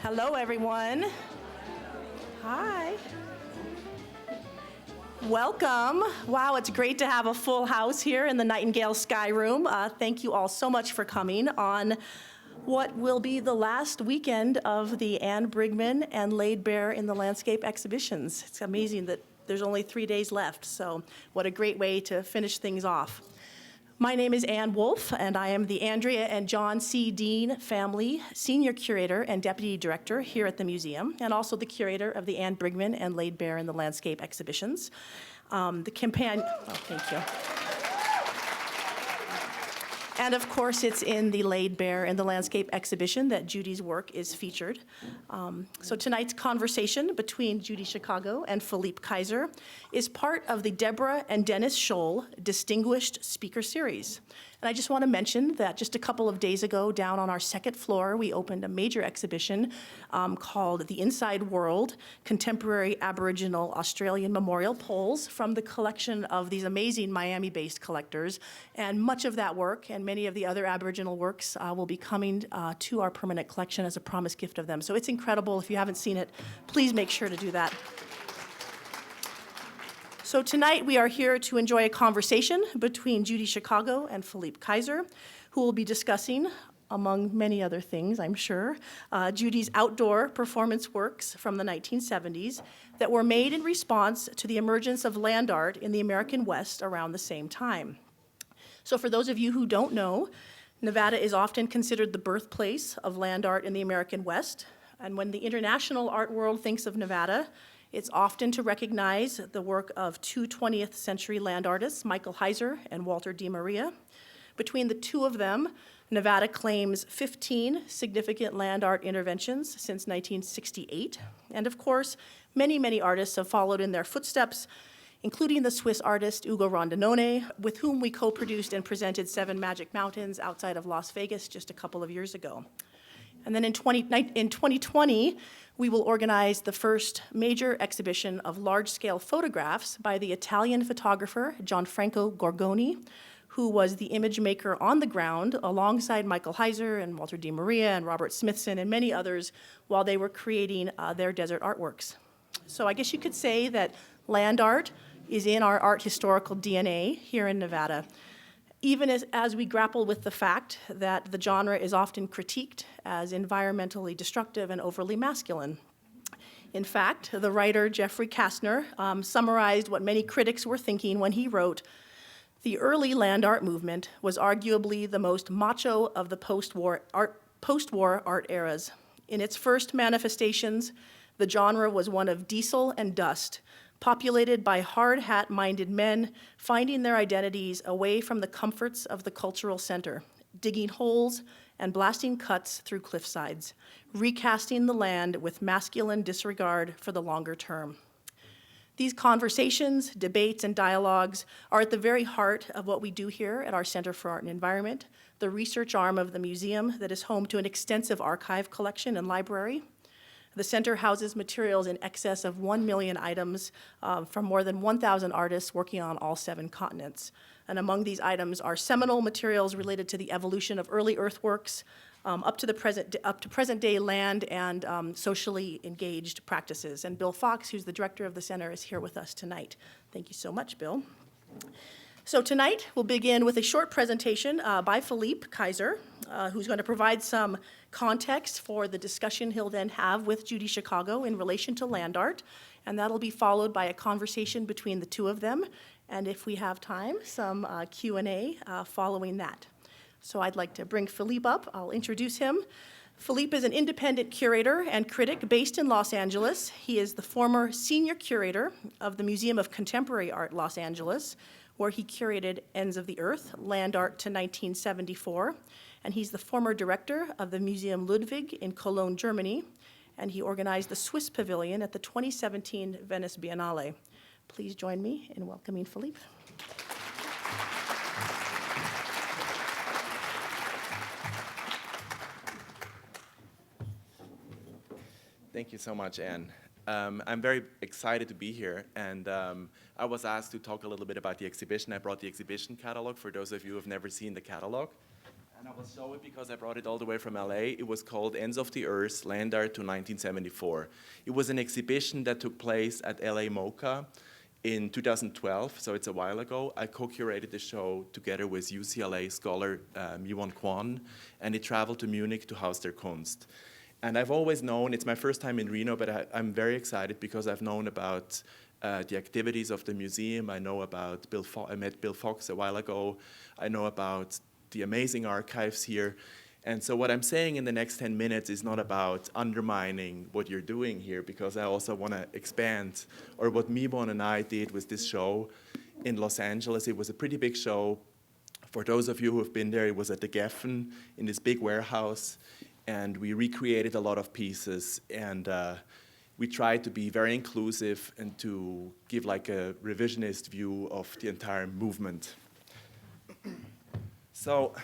Hello, everyone. Hi. Welcome. Wow, it's great to have a full house here in the Nightingale Sky Room. Thank you all so much for coming on what will be the last weekend of the Anne Brigman and Laid Bare in the Landscape exhibitions. It's amazing that there's only 3 days left, so what a great way to finish things off. My name is Ann Wolf, and I am the Andrea and John C. Dean Family Senior Curator and Deputy Director here at the museum, and also the curator of the Anne Brigman and Laid Bare in the Landscape exhibitions. Thank you. And of course, it's in the Laid Bare in the Landscape exhibition that Judy's work is featured. So tonight's conversation between Judy Chicago and Philipp Kaiser is part of the Deborah and Dennis Scholl Distinguished Speaker Series. And I just want to mention that just a couple of days ago, down on our second floor, we opened a major exhibition called The Inside World, Contemporary Aboriginal Australian Memorial Poles from the collection of these amazing Miami-based collectors. And much of that work and many of the other Aboriginal works will be coming to our permanent collection as a promised gift of them. So it's incredible. If you haven't seen it, please make sure to do that. So tonight we are here to enjoy a conversation between Judy Chicago and Philipp Kaiser, who will be discussing, among many other things, I'm sure, Judy's outdoor performance works from the 1970s that were made in response to the emergence of land art in the American West around the same time. So for those of you who don't know, Nevada is often considered the birthplace of land art in the American West. And when the international art world thinks of Nevada, it's often to recognize the work of two 20th century land artists, Michael Heiser and Walter Di Maria. Between the two of them, Nevada claims 15 significant land art interventions since 1968. And of course, many, many artists have followed in their footsteps, including the Swiss artist Ugo Rondinone, with whom we co-produced and presented Seven Magic Mountains outside of Las Vegas just a couple of years ago. And then in 2020, we will organize the first major exhibition of large-scale photographs by the Italian photographer Gianfranco Gorgoni, who was the image maker on the ground alongside Michael Heiser and Walter Di Maria and Robert Smithson and many others while they were creating their desert artworks. So I guess you could say that land art is in our art historical DNA here in Nevada, even as we grapple with the fact that the genre is often critiqued as environmentally destructive and overly masculine. In fact, the writer Jeffrey Kastner summarized what many critics were thinking when he wrote, "The early land art movement was arguably the most macho of the post-war art eras. In its first manifestations, the genre was one of diesel and dust, populated by hard hat-minded men finding their identities away from the comforts of the cultural center, digging holes and blasting cuts through cliffsides, recasting the land with masculine disregard for the longer term." These conversations, debates, and dialogues are at the very heart of what we do here at our Center for Art and Environment, the research arm of the museum that is home to an extensive archive collection and library. The center houses materials in excess of 1 million items from more than 1,000 artists working on all 7 continents. And among these items are seminal materials related to the evolution of early earthworks, up to present day land and socially engaged practices. And Bill Fox, who's the director of the center, is here with us tonight. Thank you so much, Bill. So tonight, we'll begin with a short presentation by Philipp Kaiser, who's going to provide some context for the discussion he'll then have with Judy Chicago in relation to land art, and that'll be followed by a conversation between the two of them, and if we have time, some Q&A following that. So I'd like to bring Philipp up. I'll introduce him. Philipp is an independent curator and critic based in Los Angeles. He is the former senior curator of the Museum of Contemporary Art, Los Angeles, where he curated Ends of the Earth, land art to 1974. And he's the former director of the Museum Ludwig in Cologne, Germany. And he organized the Swiss Pavilion at the 2017 Venice Biennale. Please join me in welcoming Philipp. Thank you so much, Anne. I'm very excited to be here, and I was asked to talk a little bit about the exhibition. I brought the exhibition catalog for those of you who have never seen the catalog. And I will show it because I brought it all the way from LA. It was called Ends of the Earth, Land Art to 1974. It was an exhibition that took place at LA MoCA in 2012, so it's a while ago. I co-curated the show together with UCLA scholar Mi-Won Kwon, and it traveled to Munich to Haus der Kunst. And I've always known, it's my first time in Reno, but I'm very excited because I've known about the activities of the museum. I know about I met Bill Fox a while ago. I know about the amazing archives here. And so what I'm saying in the next 10 minutes is not about undermining what you're doing here, because I also want to expand, or what Mi-Won and I did with this show in Los Angeles. It was a pretty big show. For those of you who have been there, it was at the Geffen in this big warehouse, and we recreated a lot of pieces, and we tried to be very inclusive and to give like a revisionist view of the entire movement. So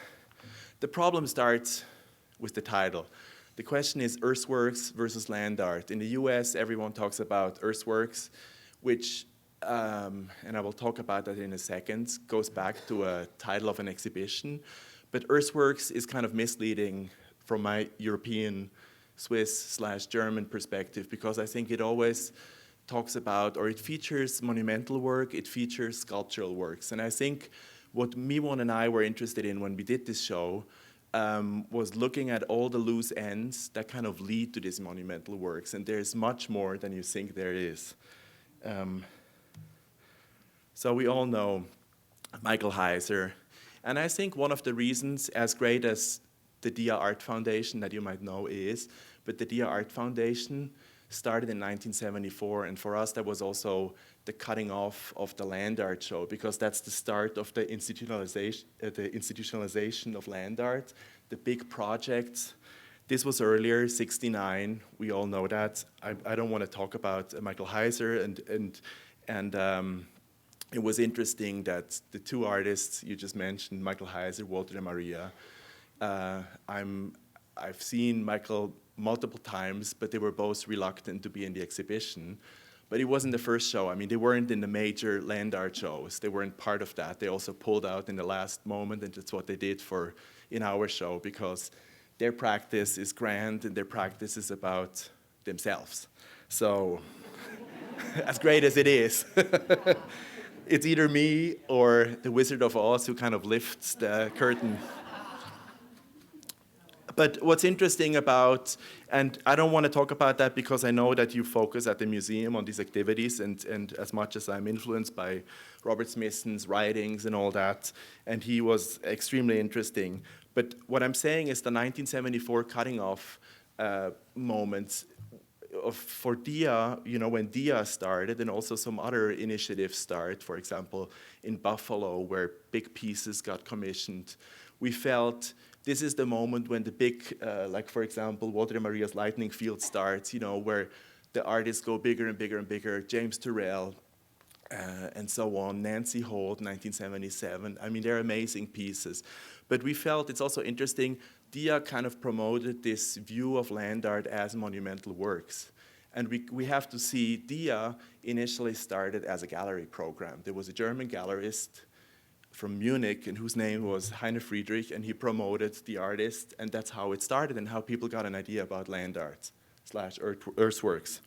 the problem starts with the title. The question is earthworks versus land art. In the US, everyone talks about earthworks, which, and I will talk about that in a second, goes back to a title of an exhibition. But earthworks is kind of misleading from my European, Swiss/German perspective, because I think it always talks about, or it features monumental work, it features sculptural works. And I think what Mi-Won and I were interested in when we did this show was looking at all the loose ends that kind of lead to these monumental works. And there's much more than you think there is. So we all know Michael Heiser. And I think one of the reasons, as great as the Dia Art Foundation that you might know is, but the Dia Art Foundation started in 1974, and for us that was also the cutting off of the land art show, because that's the start of the institutionalization of land art, the big projects. This was earlier, 69, we all know that. I don't want to talk about Michael Heiser, and it was interesting that the two artists you just mentioned, Michael Heiser, Walter de Maria, I've seen Michael multiple times, but they were both reluctant to be in the exhibition. But it wasn't the first show. I mean, they weren't in the major land art shows. They weren't part of that. They also pulled out in the last moment, and that's what they did in our show, because their practice is grand and their practice is about themselves. So, as great as it is, it's either me or the Wizard of Oz who kind of lifts the curtain. But what's interesting about, and I don't want to talk about that because I know that you focus at the museum on these activities, and as much as I'm influenced by Robert Smithson's writings and all that, and he was extremely interesting. But what I'm saying is the 1974 cutting off moments for Dia, when Dia started, and also some other initiatives start, for example, in Buffalo, where big pieces got commissioned, we felt this is the moment when the big, like for example, Walter de Maria's Lightning Field starts, where the artists go bigger and bigger and bigger, James Turrell, and so on, Nancy Holt, 1977. I mean, they're amazing pieces. But we felt it's also interesting, Dia kind of promoted this view of land art as monumental works. And we have to see, Dia initially started as a gallery program. There was a German gallerist from Munich, and whose name was Heine Friedrich, and he promoted the artist, and that's how it started and how people got an idea about land art / earthworks.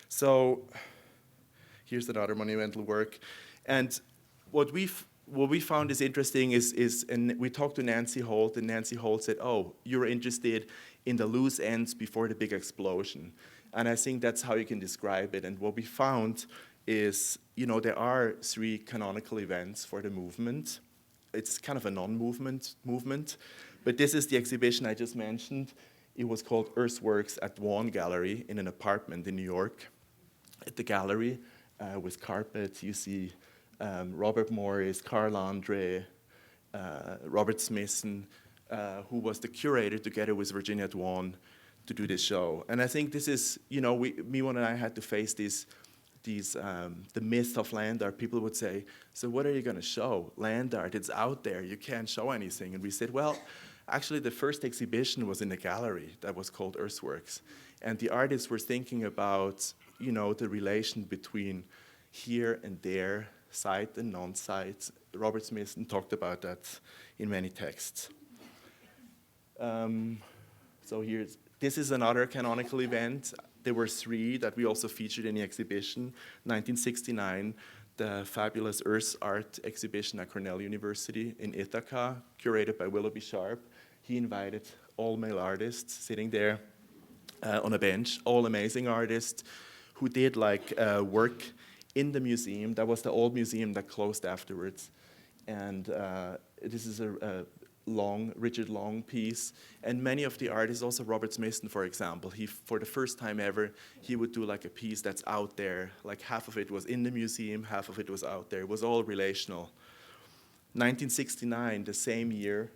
So here's another monumental work. And what we found is interesting is, and we talked to Nancy Holt, and Nancy Holt said, oh, you're interested in the loose ends before the big explosion. And I think that's how you can describe it. And what we found is, there are 3 canonical events for the movement. It's kind of a movement. But this is the exhibition I just mentioned. It was called Earthworks at Vaughan Gallery in an apartment in New York. At the gallery, with carpet, you see Robert Morris, Carl Andre, Robert Smithson, who was the curator together with Virginia Dwan to do this show. And I think this is, Mi-Won and I had to face the myth of land art. People would say, so what are you going to show? Land art, it's out there, you can't show anything. And we said, well, actually the first exhibition was in a gallery that was called Earthworks. And the artists were thinking about, the relation between here and there, site and non-site. Robert Smithson talked about that in many texts. So this is another canonical event. There were three that we also featured in the exhibition. 1969, the fabulous Earth Art exhibition at Cornell University in Ithaca, curated by Willoughby Sharp. He invited all male artists sitting there on a bench, all amazing artists who did work in the museum. That was the old museum that closed afterwards. And this is a Richard Long piece. And many of the artists, also Robert Smithson, for example, for the first time ever, he would do like a piece that's out there. Like half of it was in the museum, half of it was out there. It was all relational. 1969, the same year,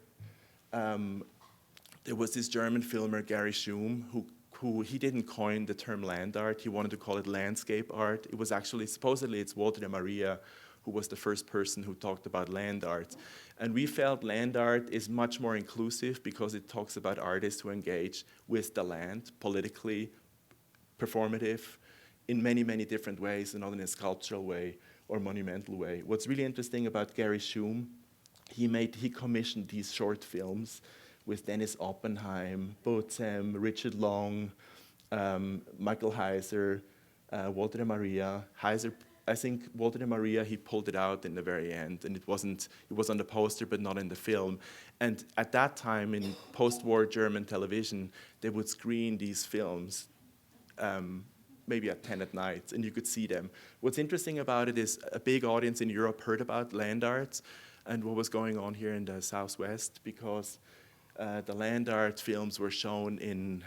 there was this German filmer, Gary Schum, who he didn't coin the term land art. He wanted to call it landscape art. It was actually, supposedly it's Walter de Maria who was the first person who talked about land art. And we felt land art is much more inclusive because it talks about artists who engage with the land, politically, performative, in many, many different ways, and not in a sculptural way or monumental way. What's really interesting about Gary Schum, he commissioned these short films with Dennis Oppenheim, Boetheim, Richard Long, Michael Heiser, Walter de Maria. Heiser, I think Walter de Maria, he pulled it out in the very end, and it was on the poster, but not in the film. And at that time, in post-war German television, they would screen these films maybe at 10 at night, and you could see them. What's interesting about it is a big audience in Europe heard about land art and what was going on here in the Southwest, because the land art films were shown in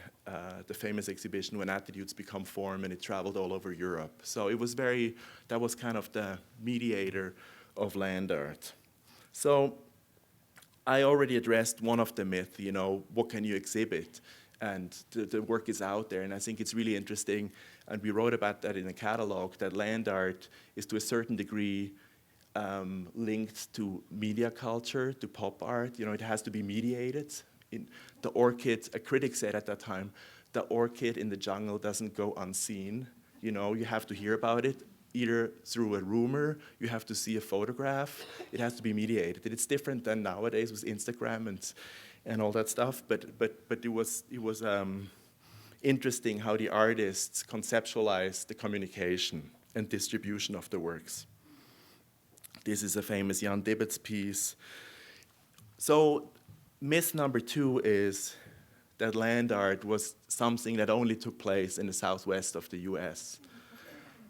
the famous exhibition When Attitudes Become Form, and it traveled all over Europe. So it was that was kind of the mediator of land art. So I already addressed one of the myths, what can you exhibit? And the work is out there, and I think it's really interesting, and we wrote about that in the catalog, that land art is to a certain degree linked to media culture, to pop art. It has to be mediated. The orchid, a critic said at that time, the orchid in the jungle doesn't go unseen. You have to hear about it, either through a rumor, you have to see a photograph, it has to be mediated. It's different than nowadays with Instagram and all that stuff, but it was interesting how the artists conceptualized the communication and distribution of the works. This is a famous Jan Dibbets piece. So myth number 2 is that land art was something that only took place in the southwest of the US.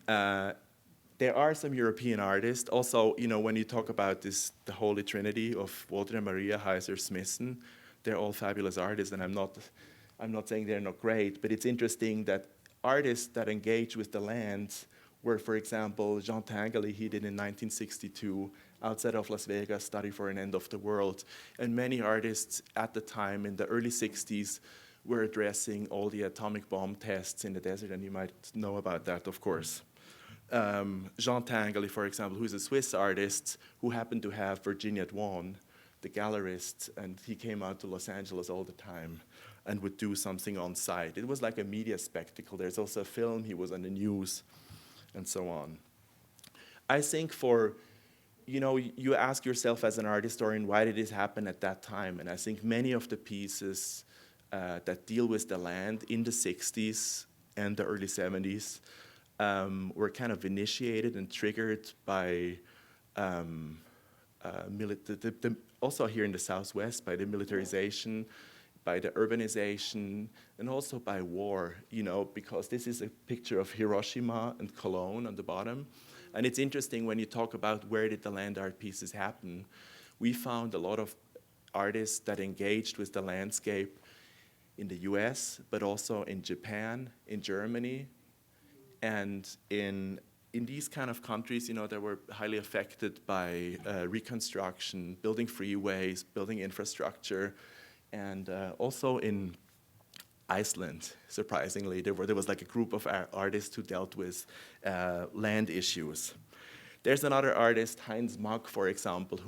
There are some European artists. Also, when you talk about the Holy Trinity of Walter de Maria, Heiser, Smithson, they're all fabulous artists, and I'm not saying they're not great, but it's interesting that artists that engage with the land were, for example, Jean Tinguely, he did in 1962, outside of Las Vegas, Study for an End of the World. And many artists at the time, in the early 60s, were addressing all the atomic bomb tests in the desert, and you might know about that, of course. Jean Tinguely, for example, who's a Swiss artist who happened to have Virginia Dwan, the gallerist, and he came out to Los Angeles all the time and would do something on site. It was like a media spectacle. There's also a film, he was on the news, and so on. I think you ask yourself as an art historian, why did this happen at that time? And I think many of the pieces that deal with the land in the 60s and the early 70s were kind of initiated and triggered by, also here in the Southwest, by the militarization, by the urbanization, and also by war, because this is a picture of Hiroshima and Cologne on the bottom. And it's interesting when you talk about where did the land art pieces happen. We found a lot of artists that engaged with the landscape in the US, but also in Japan, in Germany, and in these kind of countries, that were highly affected by reconstruction, building freeways, building infrastructure, and also in Iceland, surprisingly, there was like a group of artists who dealt with land issues. There's another artist, Heinz Mack, for example,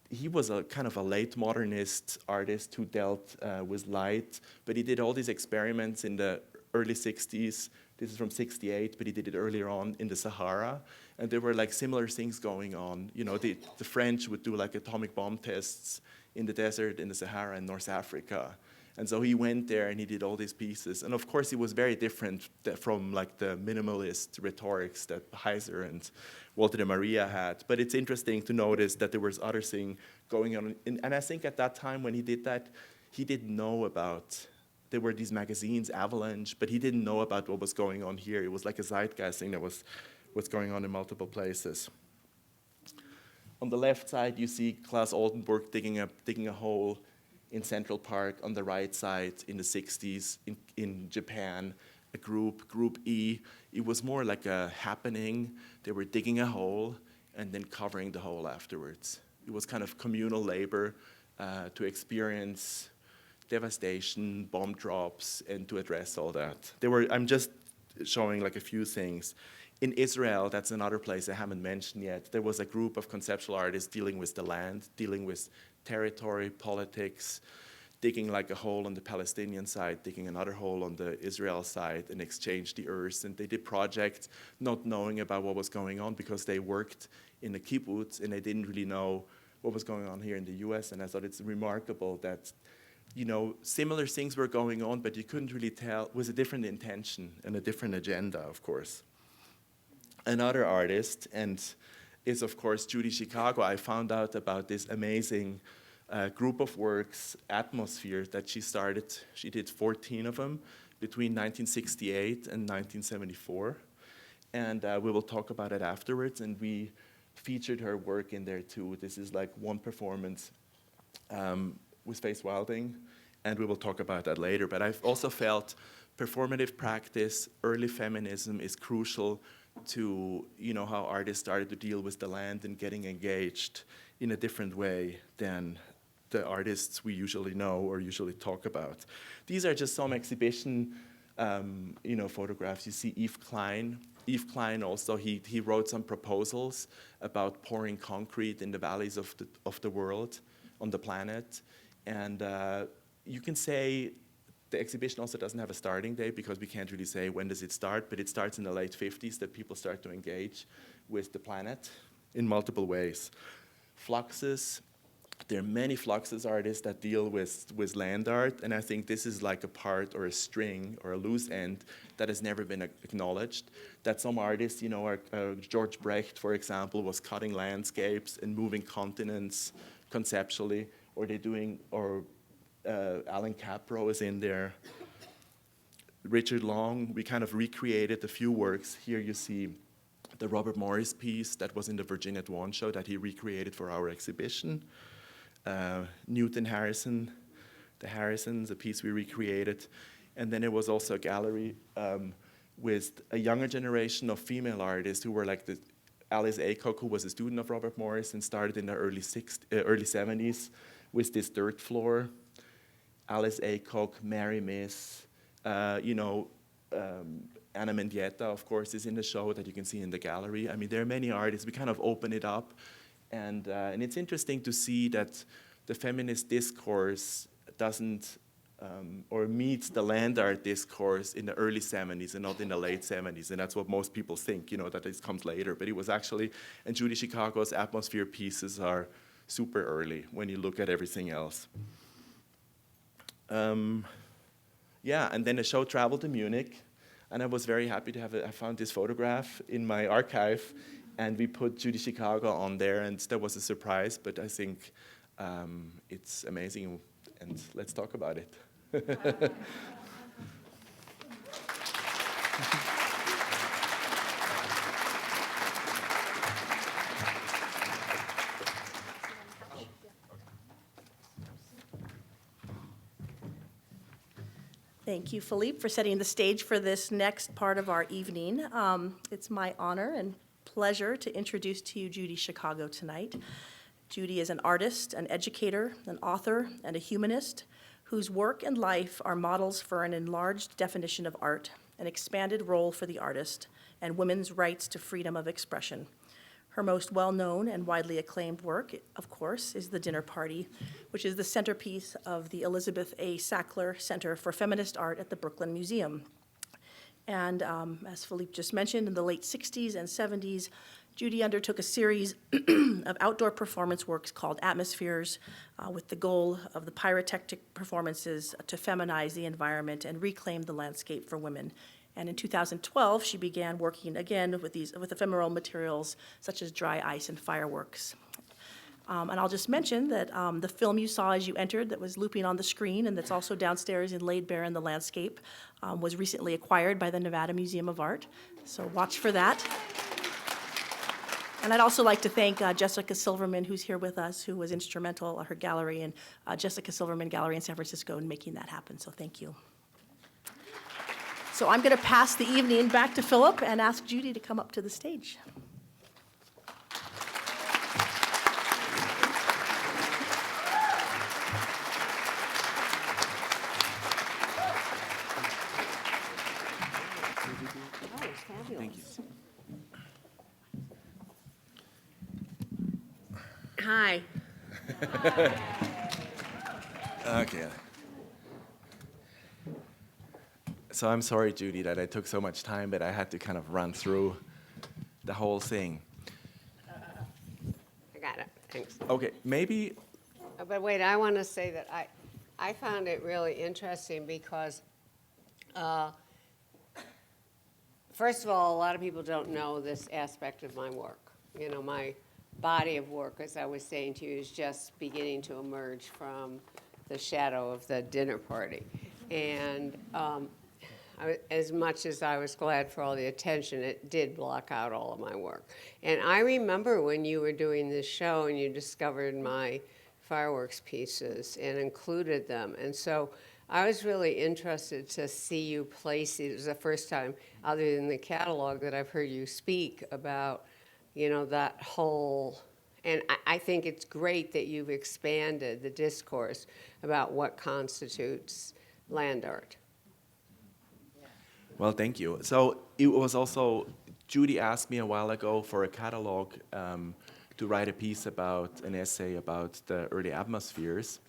he was a kind of a late modernist artist who dealt with light, but he did all these experiments in the early 60s. This is from 68, but he did it earlier on in the Sahara. And there were like similar things going on. The French would do like atomic bomb tests in the desert, in the Sahara, in North Africa. And so he went there and he did all these pieces. And of course, it was very different from like the minimalist rhetorics that Kaiser and Walter de Maria had. But it's interesting to notice that there was other thing going on. And I think at that time when he did that, he didn't know about, there were these magazines, Avalanche, but he didn't know about what was going on here. It was like a zeitgeist thing that was what's going on in multiple places. On the left side, you see Klaus Oldenburg digging a hole in Central Park. On the right side, in the 60s, in Japan, a Group E. It was more like a happening. They were digging a hole and then covering the hole afterwards. It was kind of communal labor to experience devastation, bomb drops, and to address all that. I'm just showing like a few things. In Israel, that's another place I haven't mentioned yet, there was a group of conceptual artists dealing with the land, dealing with territory, politics, digging like a hole on the Palestinian side, digging another hole on the Israel side, and exchange the earth. And they did projects not knowing about what was going on because they worked in the kibbutz and they didn't really know what was going on here in the US. And I thought it's remarkable that, you know, similar things were going on, but you couldn't really tell, with a different intention and a different agenda, of course. Another artist, and is of course Judy Chicago. I found out about this amazing group of works, Atmosphere, that she started. She did 14 of them between 1968 and 1974. And we will talk about it afterwards. And we featured her work in there too. This is like one performance with Faith Wilding, and we will talk about that later. But I've also felt performative practice, early feminism is crucial to, you know, how artists started to deal with the land and getting engaged in a different way than the artists we usually know or usually talk about. These are just some exhibition, you know, photographs. You see Yves Klein. Yves Klein also, he wrote some proposals about pouring concrete in the valleys of the world, on the planet. And you can say the exhibition also doesn't have a starting date because we can't really say when does it start, but it starts in the late 50s that people start to engage with the planet in multiple ways. Fluxus, there are many Fluxus artists that deal with land art, and I think this is like a part or a string or a loose end that has never been acknowledged. That some artists, you know, George Brecht, for example, was cutting landscapes and moving continents conceptually, or they're doing, or Alan Capro is in there. Richard Long, we kind of recreated a few works. Here you see the Robert Morris piece that was in the Virginia Dwan show that he recreated for our exhibition. Newton Harrison, the Harrisons, a piece we recreated. And then there was also a gallery with a younger generation of female artists who were like Alice Aycock, who was a student of Robert Morris and started in the early 70s with this dirt floor. Alice Aycock, Mary Miss, you know, Anna Mendieta, of course, is in the show that you can see in the gallery. I mean, there are many artists. We kind of open it up. And it's interesting to see that the feminist discourse doesn't, or meets the land art discourse in the early 70s and not in the late 70s. And that's what most people think, you know, that this comes later. But it was actually, and Judy Chicago's Atmosphere pieces are super early when you look at everything else. Yeah, and then the show traveled to Munich, and I was very happy to have it. I found this photograph in my archive, and we put Judy Chicago on there, and that was a surprise, but I think it's amazing, and let's talk about it. Thank you, Philipp, for setting the stage for this next part of our evening. It's my honor and pleasure to introduce to you Judy Chicago tonight. Judy is an artist, an educator, an author, and a humanist whose work and life are models for an enlarged definition of art, an expanded role for the artist, and women's rights to freedom of expression. Her most well-known and widely acclaimed work, of course, is The Dinner Party, which is the centerpiece of the Elizabeth A. Sackler Center for Feminist Art at the Brooklyn Museum. And as Philipp just mentioned, in the late 60s and 70s, Judy undertook a series of outdoor performance works called Atmospheres, with the goal of the pyrotechnic performances to feminize the environment and reclaim the landscape for women. And in 2012, she began working again with ephemeral materials such as dry ice and fireworks. And I'll just mention that the film you saw as you entered that was looping on the screen and that's also downstairs in Laid Bare in the Landscape was recently acquired by the Nevada Museum of Art. So watch for that. And I'd also like to thank Jessica Silverman, who's here with us, who was instrumental, her gallery, and Jessica Silverman Gallery in San Francisco in making that happen. So thank you. So I'm going to pass the evening back to Philipp and ask Judy to come up to the stage. Thank you. Hi. Okay. So I'm sorry, Judy, that I took so much time, but I had to kind of run through the whole thing. I got it. Thanks. Okay, maybe, But wait, I want to say that I found it really interesting because, first of all, a lot of people don't know this aspect of my work. You know, my body of work, as I was saying to you, is just beginning to emerge from the shadow of the dinner party. And as much as I was glad for all the attention, it did block out all of my work. And I remember when you were doing this show and you discovered my fireworks pieces and included them. And so I was really interested to see you place it. It was the first time, other than the catalog, that I've heard you speak about, you know, that whole, and I think it's great that you've expanded the discourse about what constitutes land art. well, thank you. So it was also, Judy asked me a while ago for a catalog to write a piece about, an essay about the early atmospheres.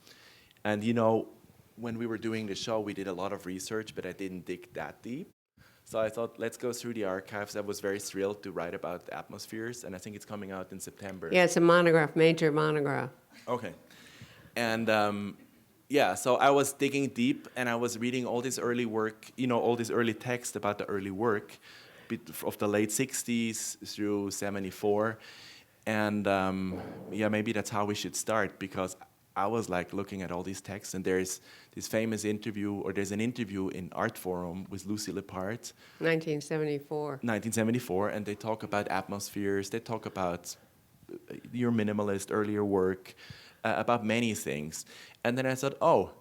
And you know, when we were doing the show, we did a lot of research, but I didn't dig that deep. So I thought, let's go through the archives. I was very thrilled to write about atmospheres, and I think it's coming out in September. Yeah, it's a monograph, major monograph. Okay. And yeah, so I was digging deep, and I was reading all this early work, you know, all this early text about the early work of the late 60s through 74. And yeah, maybe that's how we should start, because I was like looking at all these texts, and there's this famous interview, or there's an interview in Art Forum with Lucy Lippard, 1974. and they talk about atmospheres, they talk about your minimalist earlier work, about many things. And then I thought, oh,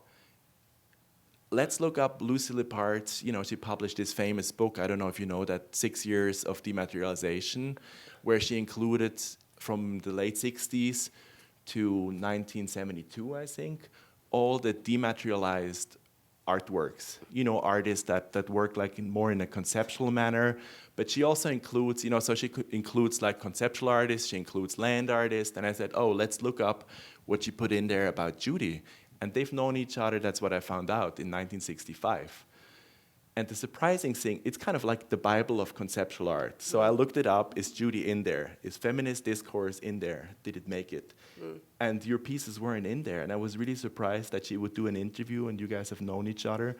let's look up Lucy Lippard. You know, she published this famous book, I don't know if you know that, 6 Years of Dematerialization, where she included from the late 60s to 1972, I think, all the dematerialized artworks. You know, artists that work like more in a conceptual manner, but she also includes, you know, so she includes like conceptual artists, she includes land artists, and I said, oh, let's look up what she put in there about Judy. And they've known each other, that's what I found out, in 1965. And the surprising thing, it's kind of like the Bible of conceptual art. So I looked it up, is Judy in there? Is feminist discourse in there? Did it make it? And your pieces weren't in there. And I was really surprised that she would do an interview, and you guys have known each other,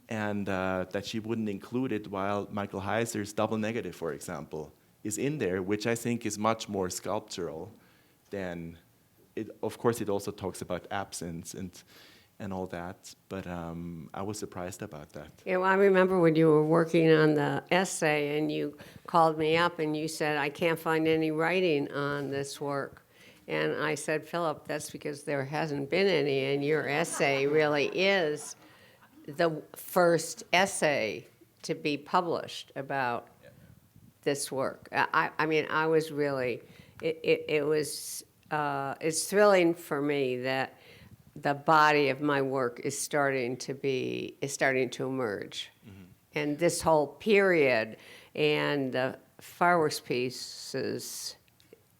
and that she wouldn't include it, while Michael Heiser's Double Negative, for example, is in there, which I think is much more sculptural than, of course it also talks about absence and all that, but I was surprised about that. Yeah, well, I remember when you were working on the essay and you called me up and you said, I can't find any writing on this work. And I said, Philip, that's because there hasn't been any, and your essay really is the first essay to be published about this work. I mean, I was really, it's thrilling for me that the body of my work is starting to emerge. Mm-hmm. And this whole period and the fireworks pieces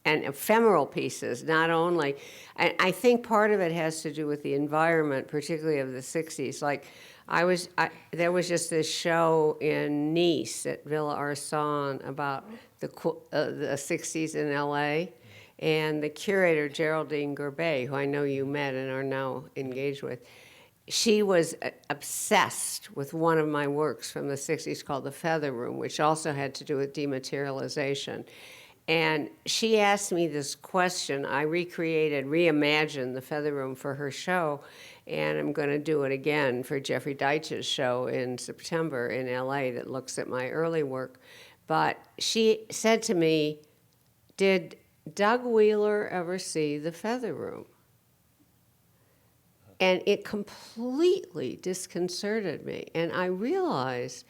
and ephemeral pieces, not only, and I think part of it has to do with the environment, particularly of the 60s. Like, there was just this show in Nice at Villa Arson about the 60s in LA. And the curator, Geraldine Gerbet, who I know you met and are now engaged with, she was obsessed with one of my works from the 60s called The Feather Room, which also had to do with dematerialization. And she asked me this question. I reimagined The Feather Room for her show, and I'm going to do it again for Jeffrey Deitch's show in September in LA that looks at my early work. But she said to me, "Did Doug Wheeler ever see The Feather Room?" And it completely disconcerted me. And I realized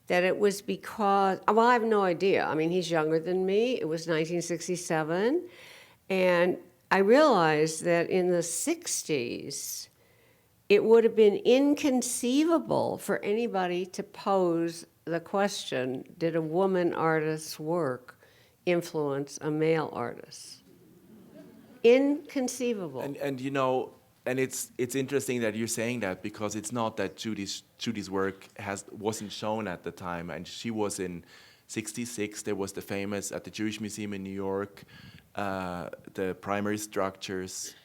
that it was because, well, I have no idea. I mean, he's younger than me. It was 1967. And I realized that in the 60s, it would have been inconceivable for anybody to pose the question, did a woman artist's work influence a male artist? Inconceivable. And you know, and it's interesting that you're saying that, because it's not that Judy's work wasn't shown at the time, and she was in '66. There was the famous at the Jewish Museum in New York, the Primary Structures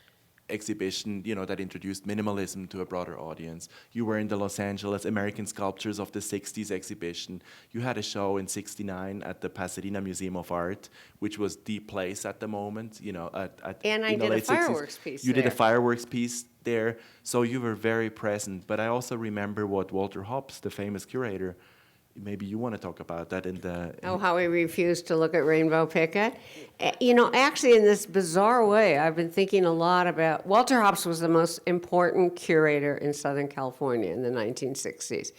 exhibition, you know, that introduced minimalism to a broader audience. You were in the Los Angeles American Sculptures of the 60s exhibition. You had a show in '69 at the Pasadena Museum of Art, which was the place at the moment, you know, And I in the did a late 60s. fireworks piece You did a there. fireworks piece there, so you were very present. But I also remember what Walter Hobbs, the famous curator, maybe you want to talk about that in the... Oh, how he refused to look at Rainbow Picket. You know, actually, in this bizarre way, I've been thinking a lot about... Walter Hobbs was the most important curator in Southern California in the 1960s.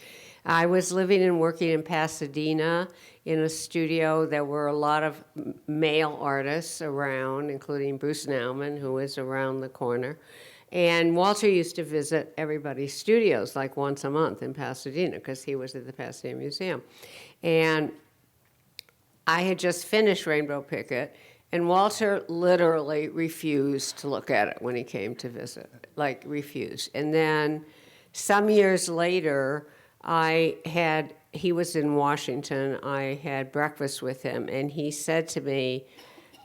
I was living and working in Pasadena in a studio. There were a lot of male artists around, including Bruce Nauman, who was around the corner. And Walter used to visit everybody's studios like once a month in Pasadena because he was at the Pasadena Museum. And I had just finished Rainbow Picket, and Walter literally refused to look at it when he came to visit, like refused. And then some years later, he was in Washington, I had breakfast with him, and he said to me,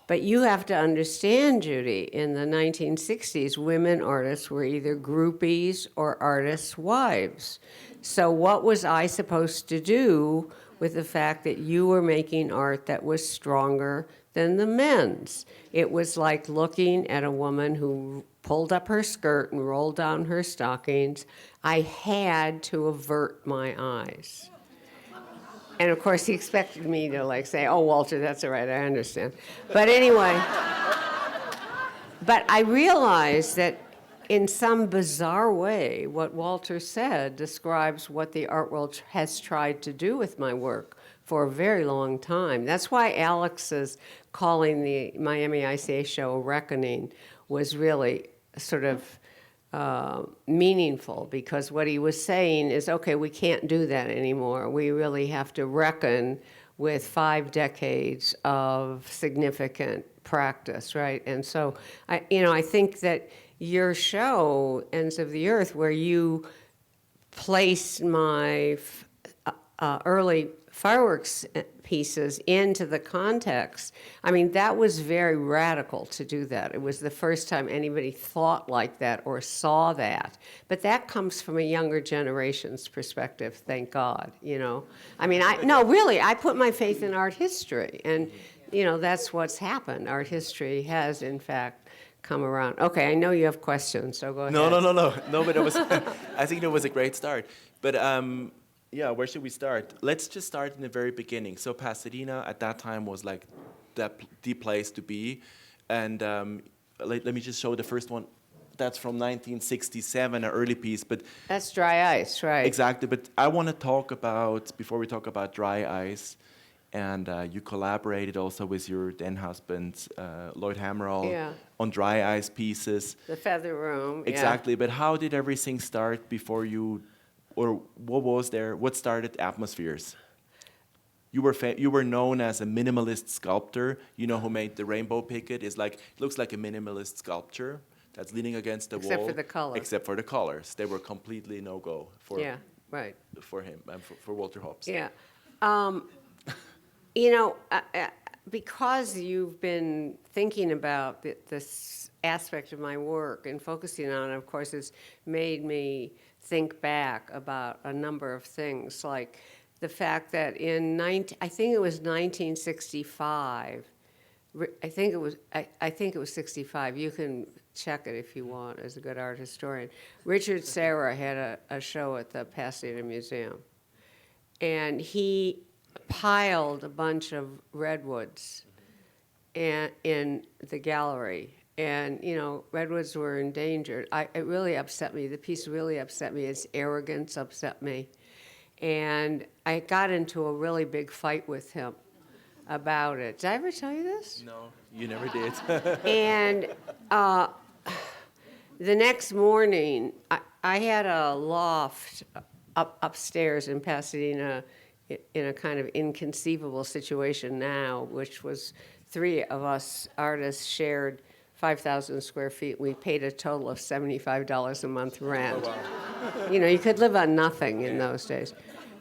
"But you have to understand, Judy, in the 1960s, women artists were either groupies or artists' wives. So what was I supposed to do with the fact that you were making art that was stronger than the men's? It was like looking at a woman who pulled up her skirt and rolled down her stockings. I had to avert my eyes." And of course, he expected me to like say, "Oh, Walter, that's all right, I understand." But anyway, but I realized that in some bizarre way, what Walter said describes what the art world has tried to do with my work for a very long time. That's why Alex's calling the Miami ICA show a reckoning was really sort of meaningful, because what he was saying is, okay, we can't do that anymore. We really have to reckon with 5 decades of significant practice, right? And so, I think that your show, Ends of the Earth, where you placed my early fireworks pieces into the context, I mean, that was very radical to do that. It was the first time anybody thought like that or saw that. But that comes from a younger generation's perspective, thank God, you know. I mean, I put my faith in art history, and, you know, that's what's happened. Art history has, in fact, come around. Okay, I know you have questions, so go ahead. No, but it was, I think it was a great start. But yeah, where should we start? Let's just start in the very beginning. So Pasadena at that time was like the place to be. And let me just show the first one. That's from 1967, an early piece. But that's Dry Ice, right? Exactly. But I want to talk about, before we talk about Dry Ice, and you collaborated also with your then husband, Lloyd Hammerall, on Dry Ice pieces. The Feather Room. Exactly. But how did everything start before you... Or what started Atmospheres? You were known as a minimalist sculptor. You know who made the Rainbow Picket? It looks like a minimalist sculpture that's leaning against the wall. Except for the color. Except for the colors. They were completely no-go for right. for him and for Walter Hobbs. Yeah. You know, because you've been thinking about this aspect of my work and focusing on it, of course, it's made me think back about a number of things, like the fact that I think it was 1965. I think it was 65. You can check it if you want, as a good art historian. Richard Serra had a show at the Pasadena Museum, and he piled a bunch of redwoods in the gallery. And, you know, redwoods were endangered. It really upset me. The piece really upset me. Its arrogance upset me. And I got into a really big fight with him about it. Did I ever tell you this? No, you never did. And the next morning, I had a loft upstairs in Pasadena in a kind of inconceivable situation now, which was 3 of us artists shared 5,000 square feet. We paid a total of $75 a month rent. Oh, wow. You know, you could live on nothing in those days.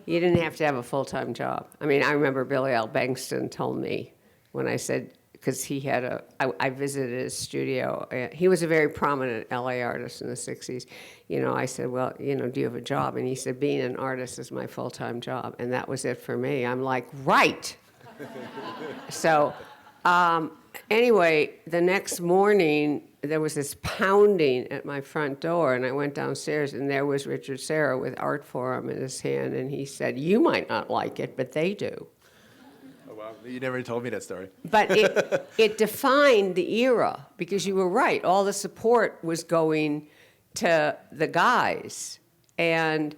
You didn't have to have a full-time job. I mean, I remember Billy L. Bankston told me when I said, because he had I visited his studio. He was a very prominent LA artist in the 60s. You know, I said, well, you know, do you have a job? And he said, being an artist is my full-time job. And that was it for me. I'm like, right. So anyway, the next morning, there was this pounding at my front door, and I went downstairs, and there was Richard Serra with Art Forum in his hand, and he said, you might not like it, but they do. Oh, wow. You never told me that story. But it defined the era, because you were right. All the support was going to the guys. And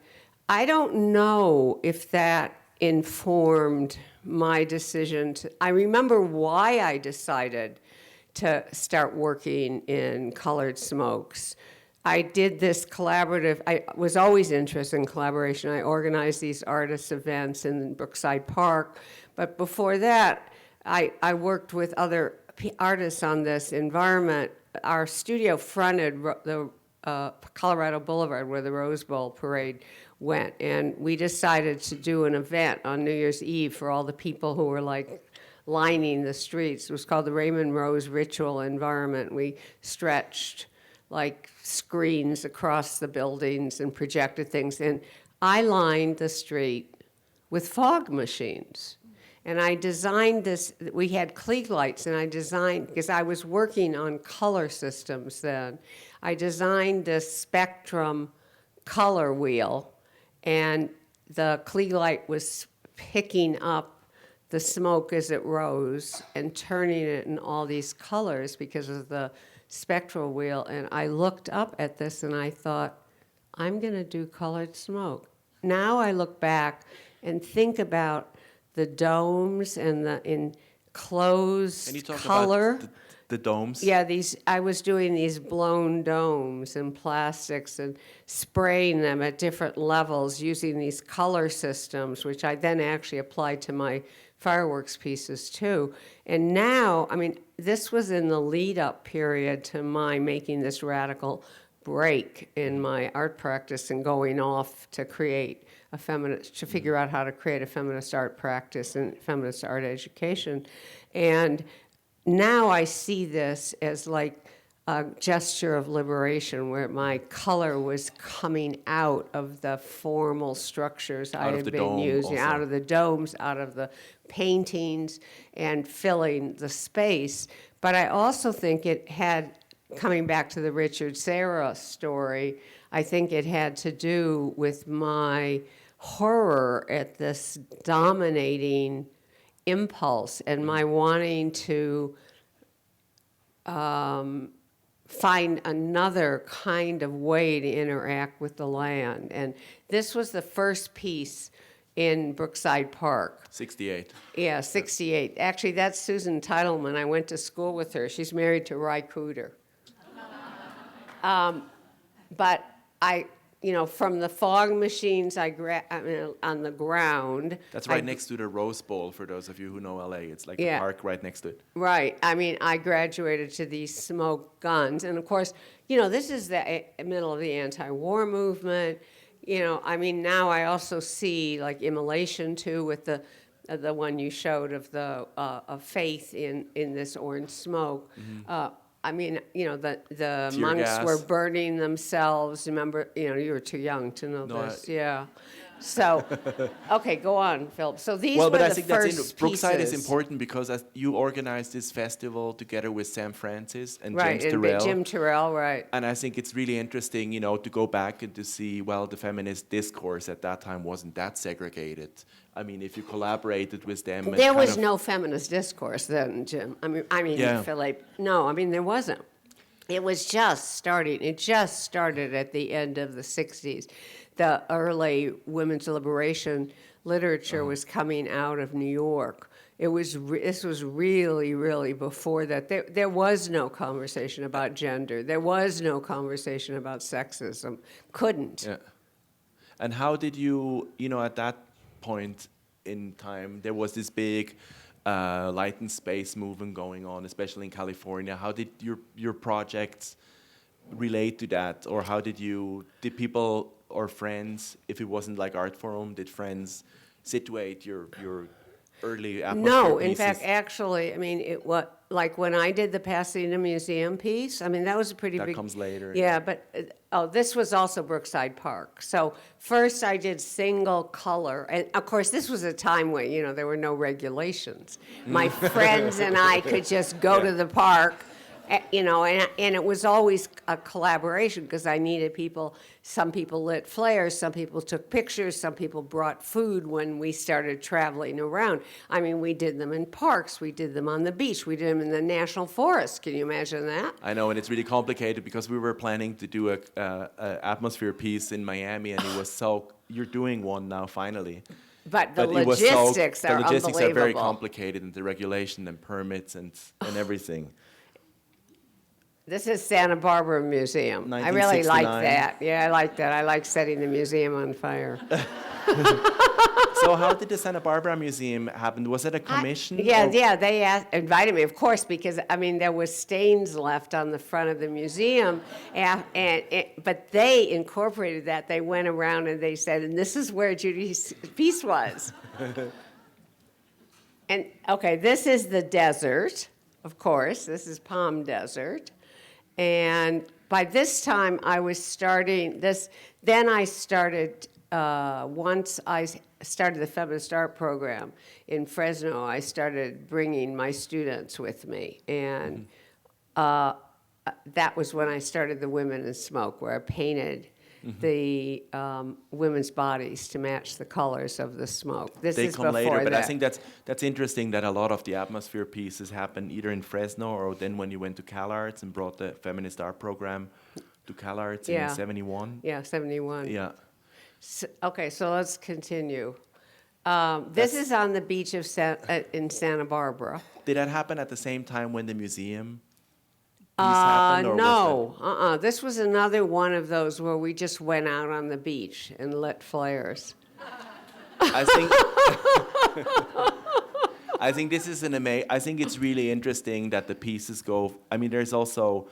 I don't know if that informed my decision I remember why I decided to start working in colored smokes. I did this collaborative, I was always interested in collaboration. I organized these artist events in Brookside Park. But before that, I worked with other artists on this environment. Our studio fronted the Colorado Boulevard where the Rose Bowl parade went. And we decided to do an event on New Year's Eve for all the people who were like lining the streets. It was called the Raymond Rose Ritual Environment. We stretched like screens across the buildings and projected things. And I lined the street with fog machines. And I designed this, we had Klieg lights, and I designed, because I was working on color systems then, I designed this spectrum color wheel, and the Klieg light was picking up the smoke as it rose and turning it in all these colors because of the spectral wheel. And I looked up at this and I thought, I'm going to do colored smoke. Now I look back and think about the domes and the enclosed Can you talk color. about the domes? Yeah, I was doing these blown domes and plastics and spraying them at different levels using these color systems, which I then actually applied to my fireworks pieces too. And now, I mean, this was in the lead-up period to my making this radical break in my art practice and going off to create to figure out how to create a feminist art practice and feminist art education. And now I see this as like a gesture of liberation where my color was coming out of the formal structures I had been using, out of the domes, out of the paintings, and filling the space. But I also think it had, coming back to the Richard Serra story, I think it had to do with my horror at this dominating impulse and my wanting to find another kind of way to interact with the land. And this was the first piece in Brookside Park. 68. Yeah, 68. Actually, that's Susan Titleman. I went to school with her. She's married to Ry Cooder. But from the fog machines on the ground. That's right next to the Rose Bowl, for those of you who know LA. It's like the park right next to it. Right. I mean, I graduated to these smoke guns. And of course, this is the middle of the anti-war movement. I mean, now I also see like immolation too with the the one you showed of the of faith in this orange smoke. I mean, you know, the Tear monks gas. were burning themselves. Remember, you know, you were too young to know No, this. Yeah. So, okay, go on, Philip. So these Well, were but I the think first Brookside is pieces. important because as you organized this festival together with Sam Francis and Right, James and Terrell. Jim Terrell, right. And I think it's really interesting, you know, to go back and to see, well, the feminist discourse at that time wasn't that segregated. I mean, if you collaborated with them, and There kind was of- no feminist discourse then, Jim. I mean, Yeah. Philip. No, I mean there wasn't. It was just starting. It just started at the end of the '60s. The early women's liberation literature was coming out of New York. This was really, really before that. There was no conversation about gender. There was no conversation about sexism. Couldn't. Yeah. And how did you, you know, at that point in time, there was this big light and space movement going on, especially in California. How did your projects relate to that? Or how did people or friends, if it wasn't like Art Forum, did friends situate your early atmosphere No, in pieces? fact, actually, I mean, like when I did the Pasadena Museum piece, I mean, that was a pretty That big. comes later, Yeah, yeah. but this was also Brookside Park. So first I did single color, and of course, this was a time when, you know, there were no regulations. My friends and I could just go to the park, you know, and it was always a collaboration because I needed people. Some people lit flares, some people took pictures, some people brought food when we started traveling around. I mean, we did them in parks, we did them on the beach, we did them in the national forest. Can you imagine that? I know, and it's really complicated because we were planning to do a atmosphere piece in Miami, and it was so. You're doing one now, finally. But the But it was logistics are the logistics are very unbelievable. complicated, and the regulation and permits and everything. This is Santa Barbara Museum. I really like 1969. that. Yeah, I like that. I like setting the museum on fire. So how did the Santa Barbara Museum happen? Was it a commission? Yeah, or- yeah, they invited me, of course, because, I mean, there was stains left on the front of the museum, but they incorporated that. They went around and they said, and this is where Judy's piece was. And, okay, this is the desert, of course. This is Palm Desert. And by this time, I was starting this. Then I started, once I started the feminist art program in Fresno, I started bringing my students with me. And that was when I started the Women in Smoke, where I painted the women's bodies to match the colors of the smoke. This They is come before later, but that. I think that's interesting that a lot of the atmosphere pieces happen either in Fresno or then when you went to CalArts and brought the feminist art program to CalArts Yeah. in '71. Yeah, 71. Yeah. Okay, so let's continue. This is on the beach of in Santa Barbara. Did that happen at the same time when the museum piece happened? Or No, this was another one of those where we just went out on the beach and lit flares. I think I think this is I think it's really interesting that the pieces go. I mean, there's also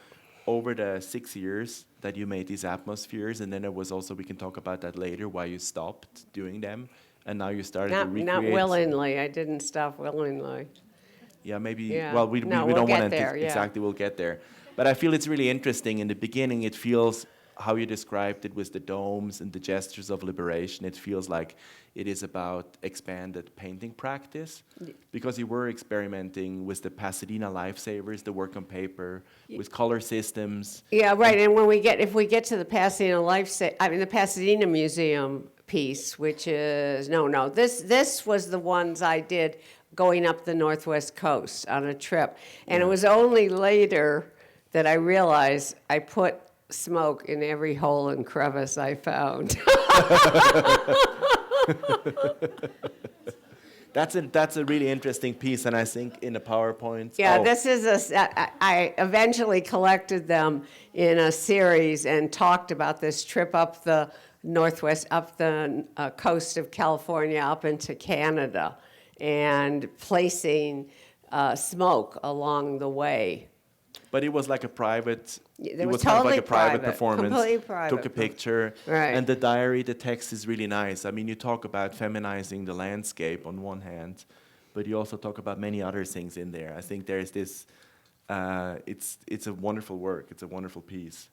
over the 6 years that you made these atmospheres, and then there was also, we can talk about that later, why you stopped doing them, and now you started to recreate. Not willingly. I didn't stop willingly. Yeah, maybe. Yeah. Well, we No, don't we'll want get to there, yeah. exactly. We'll get there, but I feel it's really interesting. In the beginning, it feels how you described it with the domes and the gestures of liberation. It feels like it is about expanded painting practice, because you were experimenting with the Pasadena lifesavers, the work on paper, with color systems. Yeah, right. And if we get to the Pasadena the Pasadena Museum piece, which is this was the ones I did going up the Northwest Coast on a trip, and it was only later that I realized I put smoke in every hole and crevice I found. That's a really interesting piece, and I think in the PowerPoint. Yeah, oh, this is I eventually collected them in a series and talked about this trip up the coast of California up into Canada, and placing smoke along the way. But it was like a private. It It was was kind of like a totally private private, performance. completely private. Took a picture. Right. And the diary, the text is really nice. I mean, you talk about feminizing the landscape on one hand, but you also talk about many other things in there. I think there's this. It's a wonderful work. It's a wonderful piece.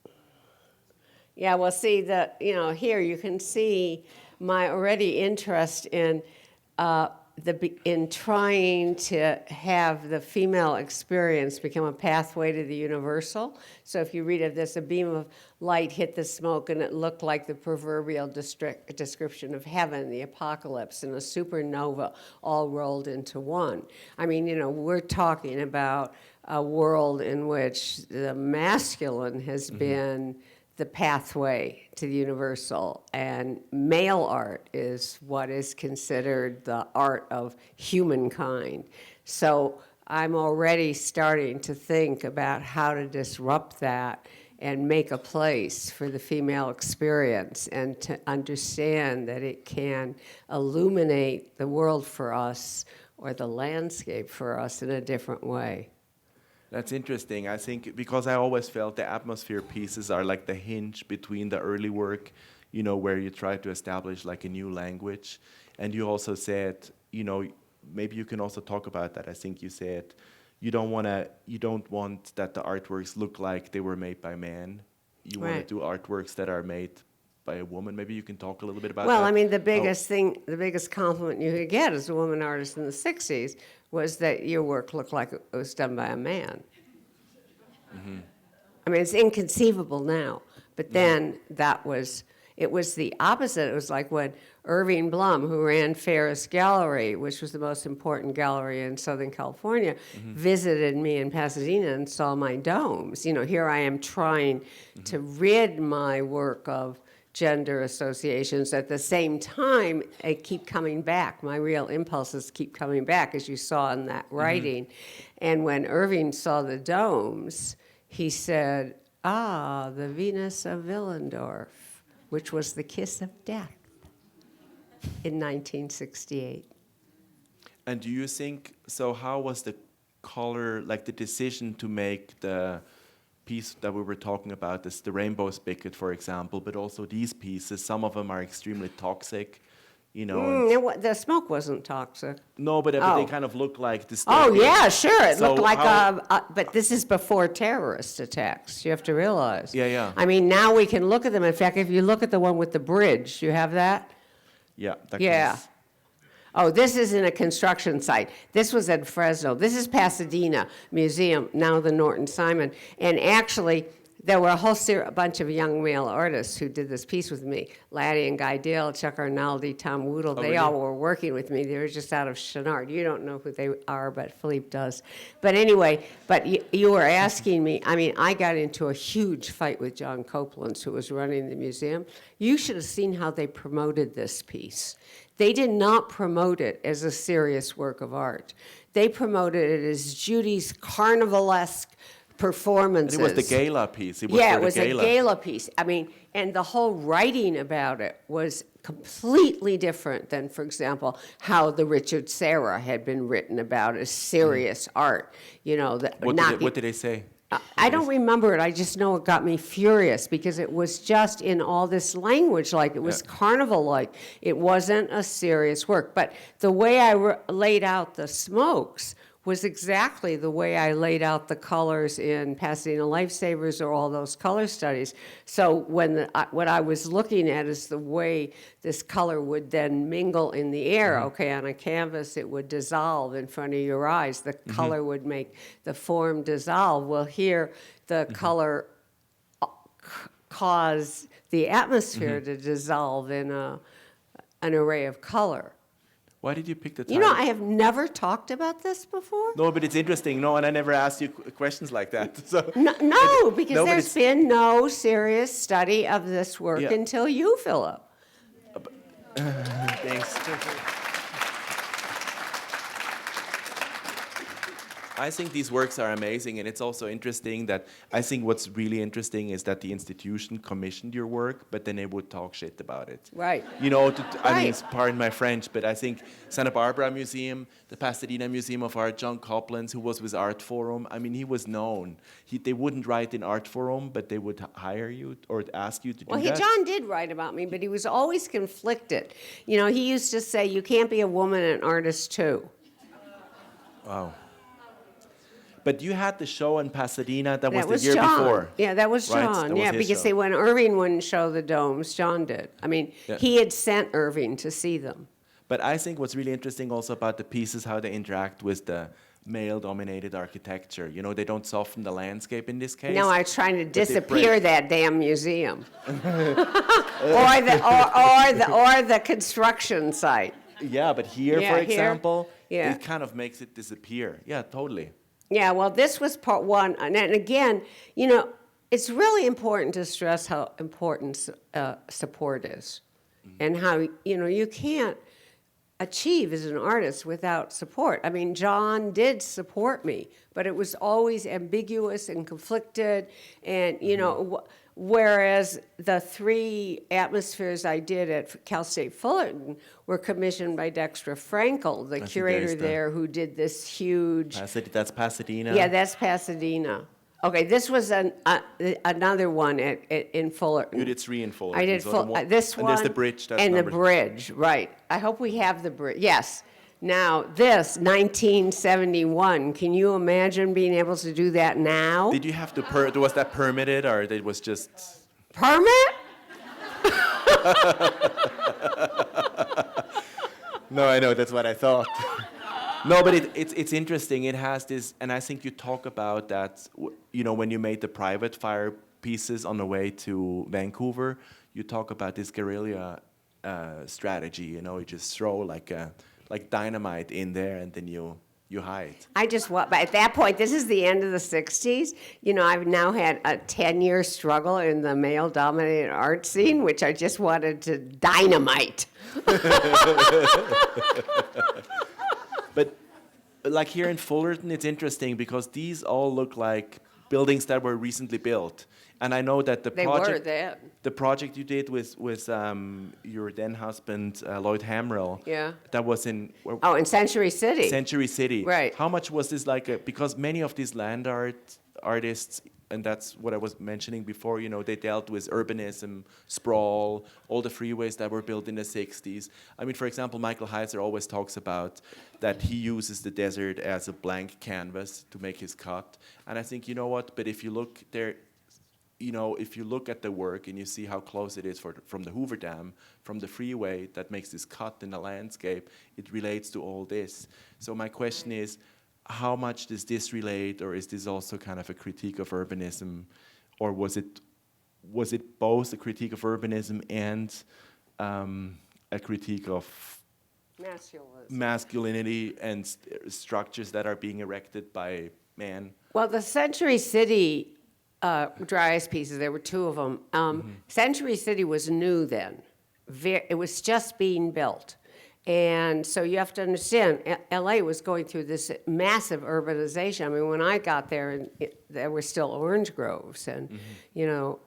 Yeah, well, see, here you can see my already interest in in trying to have the female experience become a pathway to the universal. So if you read of this, a beam of light hit the smoke and it looked like the proverbial description of heaven, the apocalypse, and a supernova all rolled into one. I mean, we're talking about a world in which the masculine has been the pathway to the universal, and male art is what is considered the art of humankind. So I'm already starting to think about how to disrupt that and make a place for the female experience, and to understand that it can illuminate the world for us, or the landscape for us, in a different way. That's interesting. I think because I always felt the atmosphere pieces are like the hinge between the early work, where you try to establish like a new language. And you also said, maybe you can also talk about that. I think you said you don't want that the artworks look like they were made by men. You want Right. to do artworks that are made by a woman. Maybe you can talk a little bit about Well, that. I mean, the biggest compliment you could get as a woman artist in the 60s was that your work looked like it was done by a man. Mm-hmm. I mean, it's inconceivable now, but then it was the opposite. It was like when Irving Blum, who ran Ferris Gallery, which was the most important gallery in Southern California, visited me in Pasadena and saw my domes. Here I am trying to rid my work of gender associations. At the same time, I keep coming back. My real impulses keep coming back, as you saw in that writing. And when Irving saw the domes, he said, the Venus of Willendorf, which was the kiss of death in 1968. And do you think, so how was the color, like the decision to make the piece that we were talking about, the rainbow spigot, for example, but also these pieces, some of them are extremely toxic, and The smoke wasn't toxic. no, but Oh. they kind of look like this. Oh, yeah, sure. It So looked like how- but this is before terrorist attacks. You have to realize. Yeah, yeah. I mean, now we can look at them. In fact, if you look at the one with the bridge, you have that? Yeah. That Yeah. is- Oh, this is in a construction site. This was at Fresno. This is Pasadena Museum, now the Norton Simon. And actually, there were a bunch of young male artists who did this piece with me. Laddie and Guy Dale, Chuck Arnaldi, Tom Woodle, they really? all were working with me. They were just out of Chenard. You don't know who they are, but Philippe does. But anyway, you were asking me, I mean, I got into a huge fight with John Copeland, who was running the museum. You should have seen how they promoted this piece. They did not promote it as a serious work of art. They promoted it as Judy's carnivalesque performances. It was the gala piece. It was Yeah, for it the was gala. a gala piece. I mean, and the whole writing about it was completely different than, for example, how the Richard Serra had been written about as serious art. What did they say? I don't remember it. I just know it got me furious because it was just in all this language, like it was carnival-like. It wasn't a serious work. But the way I laid out the smokes was exactly the way I laid out the colors in Pasadena Lifesavers or all those color studies. So what I was looking at is the way this color would then mingle in the air. Okay, on a canvas, it would dissolve in front of your eyes. The color would make the form dissolve. Well, here, the color caused the atmosphere to dissolve in an array of color. Why did you pick the title? I have never talked about this before. No, but it's interesting. No, and I never asked you questions like that. So No, because No, but there's it's- been no serious study of this work Yeah. until you, Philip. Thanks. I think these works are amazing, and it's also interesting that I think what's really interesting is that the institution commissioned your work, but then they would talk shit about it. Right. You know, I mean, Right. pardon my French, but I think Santa Barbara Museum, the Pasadena Museum of Art, John Copland, who was with Art Forum, I mean, he was known. They wouldn't write in Art Forum, but they would hire you or ask you to Well, do that. John did write about me, but he was always conflicted. You know, he used to say, you can't be a woman and an artist too. Wow. But you had the show in Pasadena, that was That was the year John. before. Yeah, that was Right, John. that was Yeah, his because show. they, when Irving wouldn't show the domes, John did. I mean, Yeah. he had sent Irving to see them. But I think what's really interesting also about the pieces, how they interact with the male-dominated architecture. You know, they don't soften the landscape in this case. No, I was trying to they disappear break- that damn museum. or the construction site. Yeah, but here, Yeah, for here, example, yeah. it kind of makes it disappear. Yeah, totally. Yeah, well, this was part one. And then again, you know, it's really important to stress how important support is. And how, you know, you can't achieve as an artist without support. I mean, John did support me, but it was always ambiguous and conflicted. And, you know, whereas the 3 atmospheres I did at Cal State Fullerton were commissioned by Dexter Frankel, the think curator there's the- there, who did this huge. That's Pasadena. Yeah, that's Pasadena. Okay, this was another one in Fullerton. You did 3 in Fullerton. I did so the this and one. there's the bridge. That's and the number- bridge, right. I hope we have the bridge. Yes. Now, this, 1971, can you imagine being able to do that now? Did you have to, was that permitted or it was just... Permit? No, I know, that's what I thought. No, but it's interesting. It has this, and I think you talk about that, you know, when you made the private fire pieces on the way to Vancouver, you talk about this guerrilla strategy, you know, you just throw like dynamite in there and then you hide. But at that point, this is the end of the 60s. You know, I've now had a 10-year struggle in the male-dominated art scene, which I just wanted to dynamite. But like here in Fullerton, it's interesting because these all look like buildings that were recently built. And I know that the They were project, then. the project you did with your then husband, Lloyd Hamrell, Yeah. that was in Oh, in Century City. Century City. Right. How much was this because many of these land artists, and that's what I was mentioning before, you know, they dealt with urbanism, sprawl, all the freeways that were built in the 60s. I mean, for example, Michael Heiser always talks about that he uses the desert as a blank canvas to make his cut. And I think, you know what, but if you look there, you know, if you look at the work and you see how close it is from the Hoover Dam, from the freeway that makes this cut in the landscape, it relates to all this. So my question is, how much does this relate, or is this also kind of a critique of urbanism, or was it both a critique of urbanism and a critique of masculinity and structures that are being erected by man? Well, the Century City dry ice pieces, there were 2 of them. Century City was new then. It was just being built. And so you have to understand, LA was going through this massive urbanization. I mean, when I got there, there were still orange groves and, you know,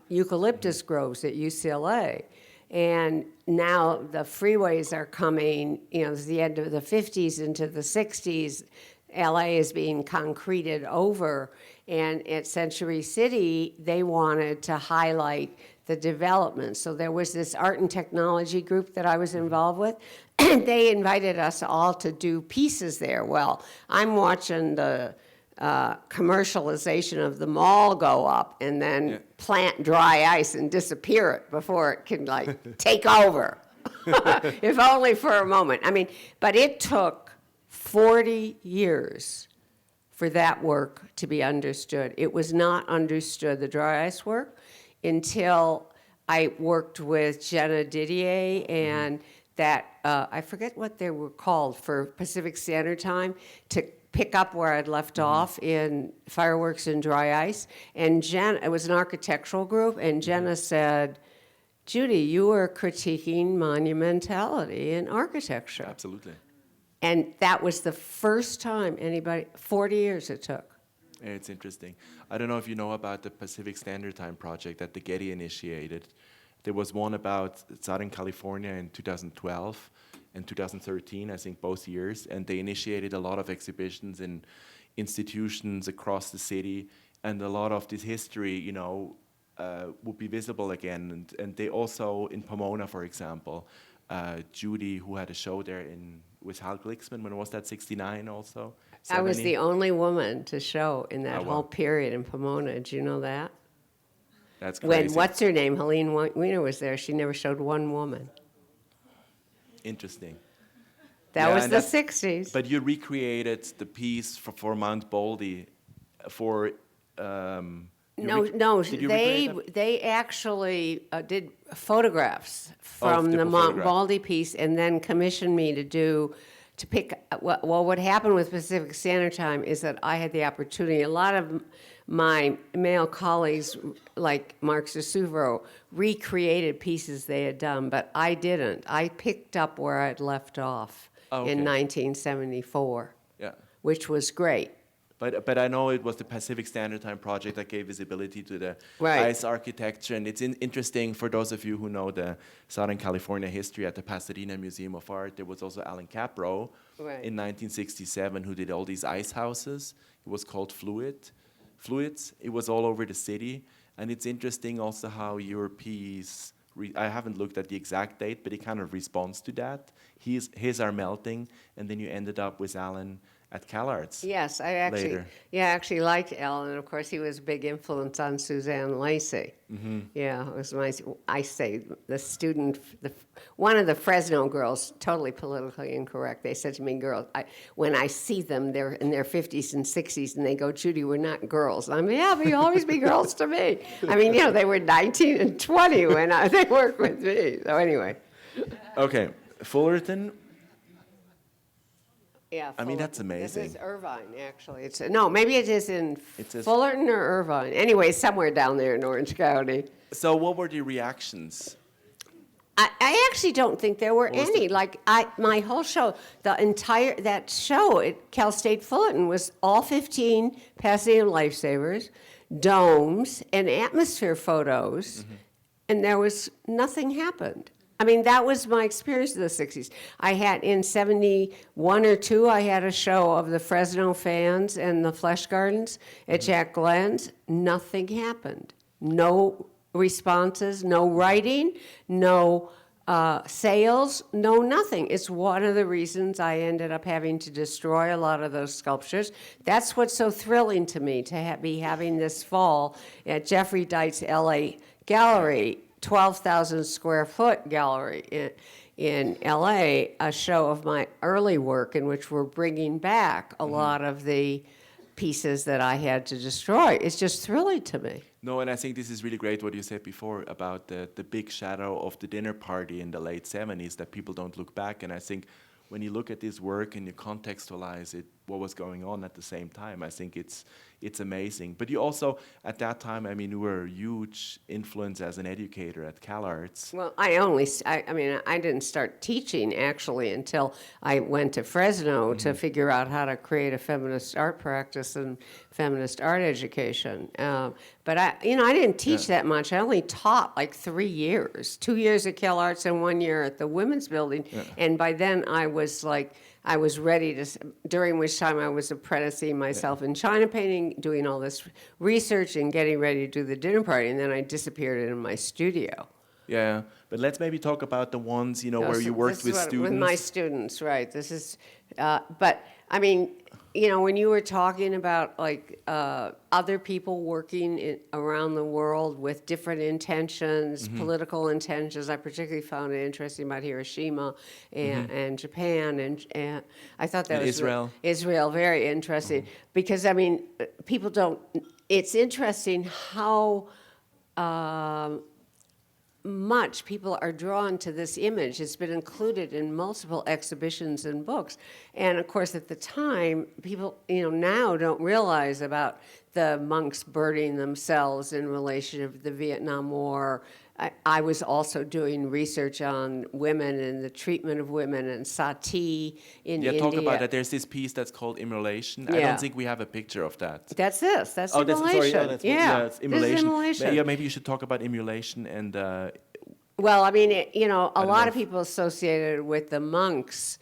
eucalyptus groves at UCLA. And now the freeways are coming, you know, it's the end of the 50s into the 60s. LA is being concreted over. And at Century City, they wanted to highlight the development. So there was this art and technology group that I was involved with. And they invited us all to do pieces there. Well, I'm watching the commercialization of the mall go up and then plant dry ice and disappear it before it can like take over. If only for a moment. I mean, but it took 40 years for that work to be understood. It was not understood, the dry ice work, until I worked with Jenna Didier and that, I forget what they were called for Pacific Standard Time, to pick up where I'd left off in fireworks and dry ice. And Jenna, it was an architectural group, and Jenna said, Judy, you were critiquing monumentality in architecture. Absolutely. And that was the first time 40 years it took. Yeah, it's interesting. I don't know if you know about the Pacific Standard Time project that the Getty initiated. There was one about Southern California in 2012 and 2013, I think both years, and they initiated a lot of exhibitions in institutions across the city, and a lot of this history, would be visible again. And they also, in Pomona, for example, Judy, who had a show there with Hal Glicksman, when was that, 69 also? I was 70? the only woman to show in that Oh, wow. whole period in Pomona. Did you know that? That's crazy. When, what's her name, Helene Weiner was there, she never showed one woman. Interesting. That Yeah, was and the that's- 60s. But you recreated the piece for Mount Baldy for. No, did you recreate that? they actually did photographs from the different Mount photographs. Baldy piece and then commissioned me to pick, well, what happened with Pacific Standard Time is that I had the opportunity, a lot of my male colleagues, like Mark Susuvro, recreated pieces they had done, but I didn't. I picked up where I'd left off Oh, okay. in 1974, Yeah. which was great. But I know it was the Pacific Standard Time project that gave visibility to the Right. ice architecture, and it's interesting for those of you who know the Southern California history at the Pasadena Museum of Art. There was also Alan Capro Right. in 1967 who did all these ice houses. It was called Fluids. It was all over the city, and it's interesting also how your piece. I haven't looked at the exact date, but it kind of responds to that. His are melting, and then you ended up with Alan at CalArts. Yes, I actually liked Alan, and of course he was a big influence on Suzanne Lacey. Mm-hmm. Yeah, it was one of the Fresno girls, totally politically incorrect. They said to me, girls, when I see them, they're in their 50s and 60s, and they go, Judy, we're not girls. And I'm, yeah, but you always be girls to me. I mean, they were 19 and 20 when they worked with me. So anyway. Okay, Fullerton. Yeah, I mean, Fullerton. that's amazing. This is Irvine, actually. No, maybe it is in It says- Fullerton or Irvine. Anyway, somewhere down there in Orange County. So what were the reactions? I actually don't think there were What was any. the- My whole show, that show at Cal State Fullerton was all 15 Pasadena Lifesavers, domes, and atmosphere photos, and there was nothing happened. I mean, that was my experience in the 60s. I had, in 71 or 2, I had a show of the Fresno fans and the Flesh Gardens at Jack Glenn's. Nothing happened. No responses, no writing, no sales, no nothing. It's one of the reasons I ended up having to destroy a lot of those sculptures. That's what's so thrilling to me, to be having this fall at Jeffrey Deit's LA Gallery, 12,000 square foot gallery in LA, a show of my early work in which we're bringing back a lot of the pieces that I had to destroy. It's just thrilling to me. No, and I think this is really great what you said before about the big shadow of the dinner party in the late 70s, that people don't look back. And I think when you look at this work and you contextualize it, what was going on at the same time, I think it's amazing. But you also, at that time, I mean, you were a huge influence as an educator at CalArts. Well, I didn't start teaching actually until I went to Fresno to figure out how to create a feminist art practice and feminist art education. But I didn't teach that much. I only taught like 3 years, 2 years at CalArts and 1 year at the Women's Building. Yeah. And by then I was ready to, during which time I was apprenticing myself in China painting, doing all this research and getting ready to do the dinner party, and then I disappeared into my studio. Yeah, but let's maybe talk about the ones, No, where so you worked this with is students. With my students, right. This is, but I mean, when you were talking about other people working around the world with different intentions, political intentions, I particularly found it interesting about Hiroshima and Japan, and I thought that And was Israel. Israel, very interesting, because I mean, people don't. It's interesting how much people are drawn to this image. It's been included in multiple exhibitions and books. And of course, at the time, people, now don't realize about the monks burning themselves in relation to the Vietnam War, I was also doing research on women and the treatment of women and sati in India. Talk about that. There's this piece that's called immolation. I Yeah. don't think we have a picture of that. That's this. That's Oh, that's immolation. sorry. Oh, that's it's This is immolation. immolation. Yeah, maybe you should talk about immolation and. Well, I mean, a don't lot know of people associated with the monks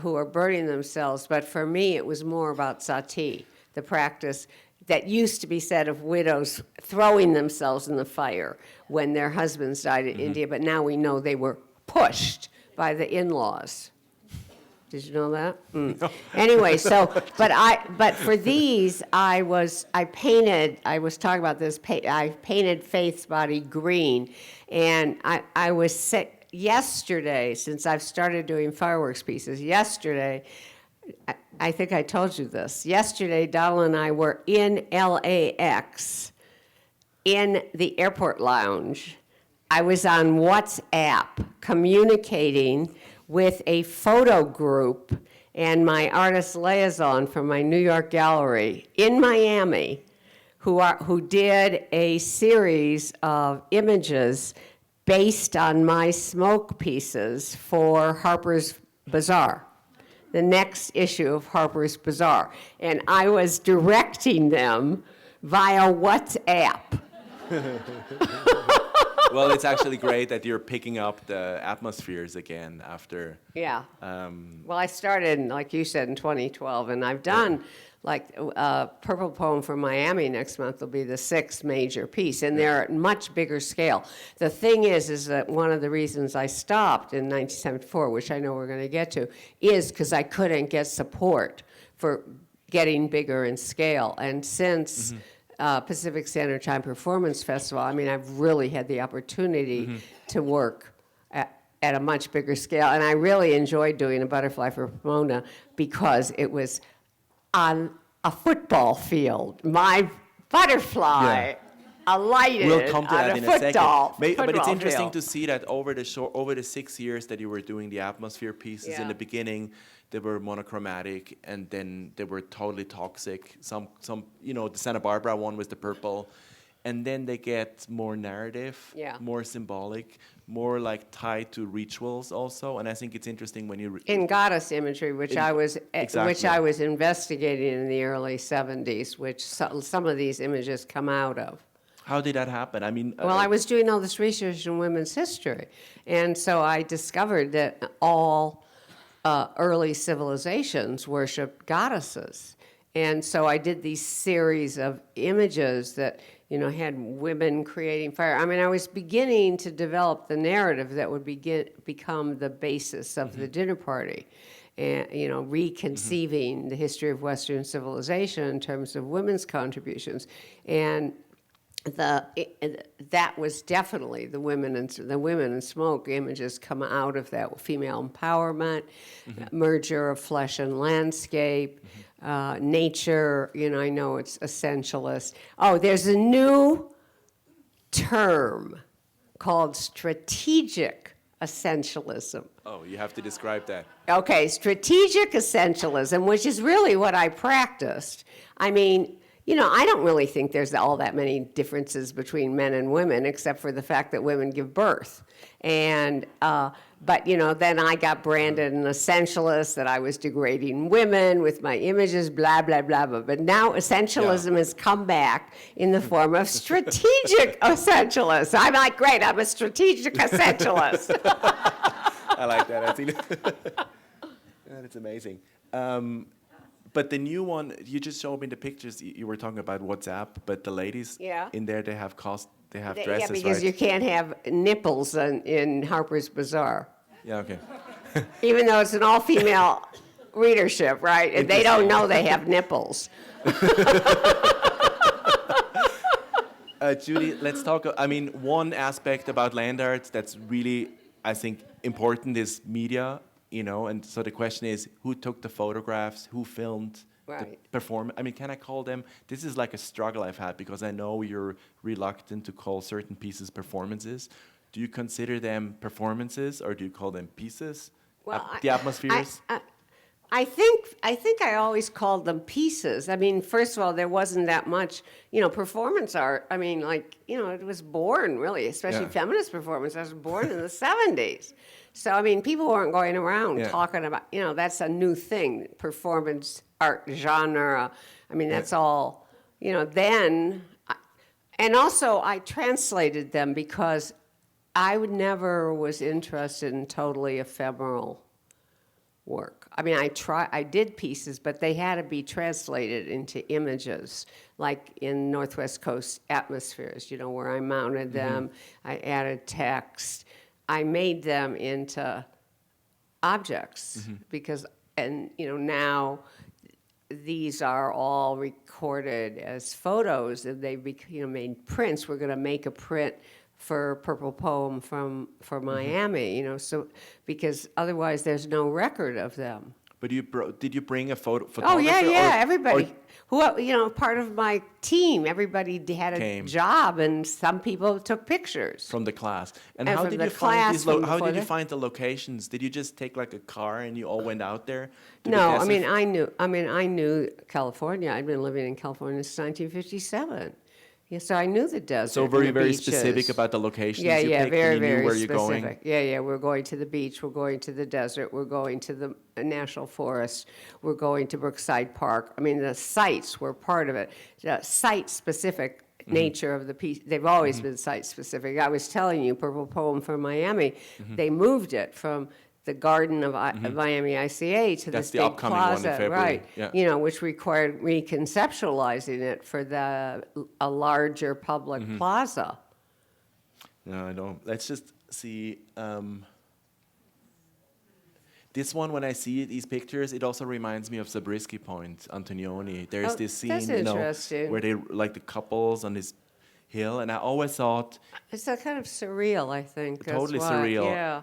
who are burning themselves, but for me, it was more about sati, the practice that used to be said of widows throwing themselves in the fire when their husbands died in India, but now we know they were pushed by the in-laws. Did you know that? No. Anyway, but for these, I was talking about this, I painted Faith's body green, and I was sick yesterday, since I've started doing fireworks pieces, yesterday, I think I told you this, yesterday Donald and I were in LAX, in the airport lounge. I was on WhatsApp communicating with a photo group and my artist liaison from my New York gallery in Miami, who did a series of images based on my smoke pieces for Harper's Bazaar, the next issue of Harper's Bazaar. And I was directing them via WhatsApp. Well, it's actually great that you're picking up the atmospheres again after. Yeah. Well, I started, like you said, in 2012, and I've done, like, Purple Poem for Miami next month will be the 6th major piece, and they're at much bigger scale. The thing is that one of the reasons I stopped in 1974, which I know we're going to get to, is because I couldn't get support for getting bigger in scale. And since Pacific Standard Time Performance Festival, I mean, I've really had the opportunity to work at a much bigger scale. And I really enjoyed doing A Butterfly for Pomona because it was on a football field. My butterfly alighted We'll come to on that a in a second. But it's football interesting field. to see that over the 6 years that you were doing the atmosphere pieces, in Yeah. the beginning, they were monochromatic, and then they were totally toxic. Some, the Santa Barbara one was the purple, and then they get more narrative, more symbolic, more like tied to rituals also. And I think it's interesting when you In goddess imagery, which I was investigating in the early 70s, which some of these images come out of. How did that happen? I mean, Well, I was doing all this research in women's history, and so I discovered that all early civilizations worshiped goddesses. And so I did these series of images that, had women creating fire. I mean, I was beginning to develop the narrative that would become the basis of the dinner party. And, reconceiving the history of Western civilization in terms of women's contributions. And that was definitely the women in smoke images come out of that female empowerment, merger of flesh and landscape, nature. I know it's essentialist. Oh, there's a new term called strategic essentialism. Oh, you have to describe that. Okay, strategic essentialism, which is really what I practiced. I mean, I don't really think there's all that many differences between men and women, except for the fact that women give birth. And, but, then I got branded an essentialist, that I was degrading women with my images, blah, blah, blah, blah. But now essentialism has come back in the form of strategic essentialist. I'm like, great, I'm a strategic essentialist. I like that. I think that's amazing. But the new one, you just showed me the pictures. You were talking about WhatsApp, but the ladies in there, they have dresses, Yeah, because you can't have nipples in Harper's Bazaar. Yeah, okay. Even though it's an all-female readership, right? And they don't know they have nipples. Judy, let's talk. I mean, one aspect about land art that's really, I think, important is media. And so the question is, who took the photographs, who filmed the performance? I mean, can I call them? This is like a struggle I've had because I know you're reluctant to call certain pieces performances. Do you consider them performances or do you call them pieces? Well, the atmospheres? I think I always called them pieces. I mean, first of all, there wasn't that much, performance art. I mean, it was born really, especially Yeah. feminist performance. I was born in the 70s. So, I mean, people weren't going around Yeah. talking about, that's a new thing, performance art genre. I mean, that's all, then. And also, I translated them because never was interested in totally ephemeral work. I mean, I did pieces, but they had to be translated into images, like in Northwest Coast Atmospheres, where I mounted them, I added text, I made them into objects because, now these are all recorded as photos and they made prints. We're going to make a print for Purple Poem for Miami, so because otherwise there's no record of them. But did you bring a photographer? Oh yeah, everybody. or- Who part of my team, everybody had a Came. job, and some people took pictures. From the class. And And how from did the you find class, these? from the How did you photo- find the locations? Did you just take like a car and you all went out there? to the No, I desert? mean I knew California. I'd been living in California since 1957. Yeah, so I knew the desert. So and very, the very beaches. specific about the locations Yeah, you yeah, picked, very, and you knew very where you're specific. going. Yeah, we're going to the beach, we're going to the desert, we're going to the National Forest, we're going to Brookside Park. I mean, the sites were part of it. The site-specific nature of the piece, they've always been site-specific. I was telling you, Purple Poem for Miami, they moved it from the garden of Miami ICA to That's this the big upcoming one in plaza, February, right? yeah. Which required reconceptualizing it for a larger public plaza. No, I don't. Let's just see. This one, when I see these pictures, it also reminds me of Zabriskie Point, Antonioni. There's Oh, this scene, that's interesting. where they like the couples on this hill, and I always thought, It's a kind of surreal, I think. that's Totally why. surreal. Yeah.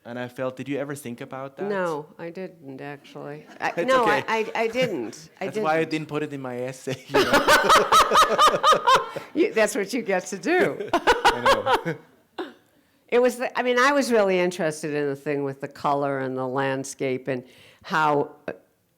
and I felt, did you ever think about that? No, I didn't actually. It's No, okay. I didn't. That's why I didn't put it in my essay. That's what you get to do. I know. It was, I was really interested in the thing with the color and the landscape and how,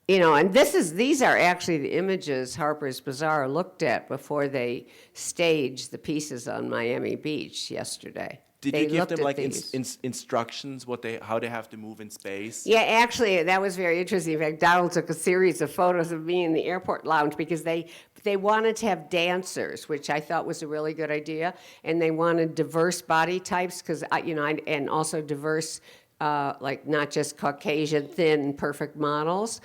and these are actually the images Harper's Bazaar looked at before they staged the pieces on Miami Beach yesterday. Did They you give looked them at like these. instructions how they have to move in space? Yeah, actually, that was very interesting. In fact, Donald took a series of photos of me in the airport lounge because they wanted to have dancers, which I thought was a really good idea, and they wanted diverse body types because and also diverse. Like not just Caucasian, thin, perfect models,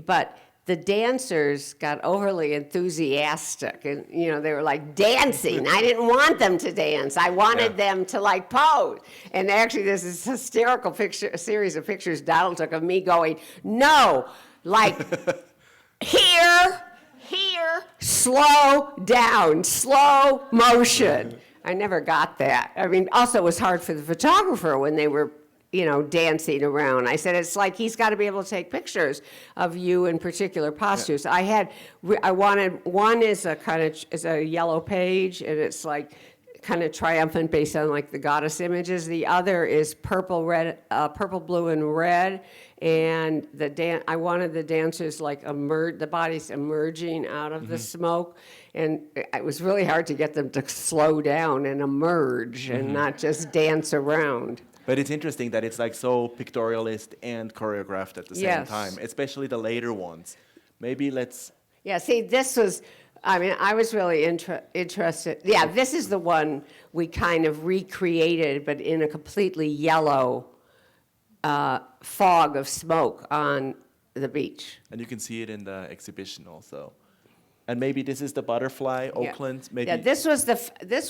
but the dancers got overly enthusiastic, and they were like dancing. I didn't want them to dance. I wanted them to like pose. And actually, there's this hysterical a series of pictures Donald took of me going, no, like here, slow down, slow motion. I never got that. I mean, also it was hard for the photographer when they were, dancing around. I said, it's like he's got to be able to take pictures of you in particular postures. I wanted, one is a yellow page, and it's like kind of triumphant based on like the goddess images. The other is purple, blue, and red. And I wanted the dancers like the bodies emerging out of the smoke. And it was really hard to get them to slow down and emerge and not just dance around. But it's interesting that it's like so pictorialist and choreographed at the same Yes. time, especially the later ones. Maybe let's. Yeah, see, this was, I was really interested. Yeah, this is the one we kind of recreated, but in a completely yellow fog of smoke on the beach. And you can see it in the exhibition also. And maybe this is the butterfly, Oakland. Maybe. Yeah, this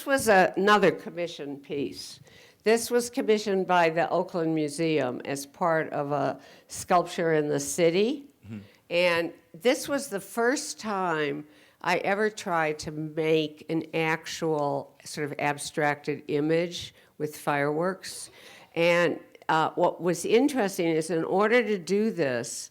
was another commission piece. This was commissioned by the Oakland Museum as part of a sculpture in the city. And this was the first time I ever tried to make an actual sort of abstracted image with fireworks. And what was interesting is in order to do this,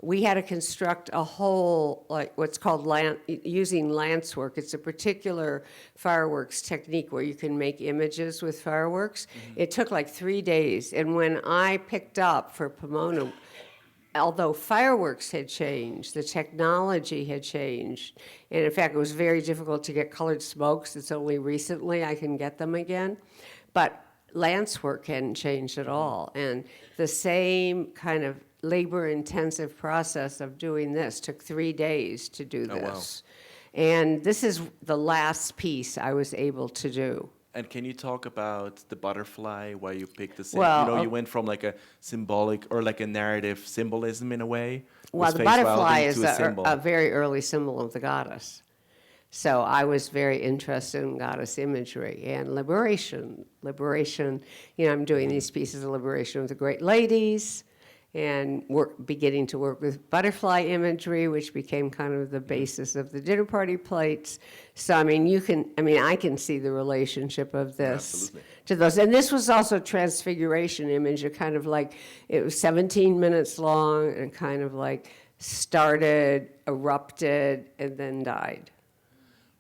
we had to construct a whole, like what's called using lance work. It's a particular fireworks technique where you can make images with fireworks. It took like 3 days. And when I picked up for Pomona, although fireworks had changed, the technology had changed. And in fact, it was very difficult to get colored smokes. It's only recently I can get them again. But lance work hadn't changed at all. And the same kind of labor-intensive process of doing this took 3 days to do this. Wow. And this is the last piece I was able to do. And can you talk about the butterfly, why you picked the Well, you went from like a symbolic or like a narrative symbolism in a way? Well, with the face butterfly welding is to a symbol. a very early symbol of the goddess. So I was very interested in goddess imagery and liberation. Liberation, I'm doing these pieces of liberation with the great ladies and beginning to work with butterfly imagery, which became kind of the basis of the dinner party plates. So, I can see the relationship of this Absolutely. to those. And this was also a transfiguration image, a kind of like, it was 17 minutes long and kind of like started, erupted, and then died.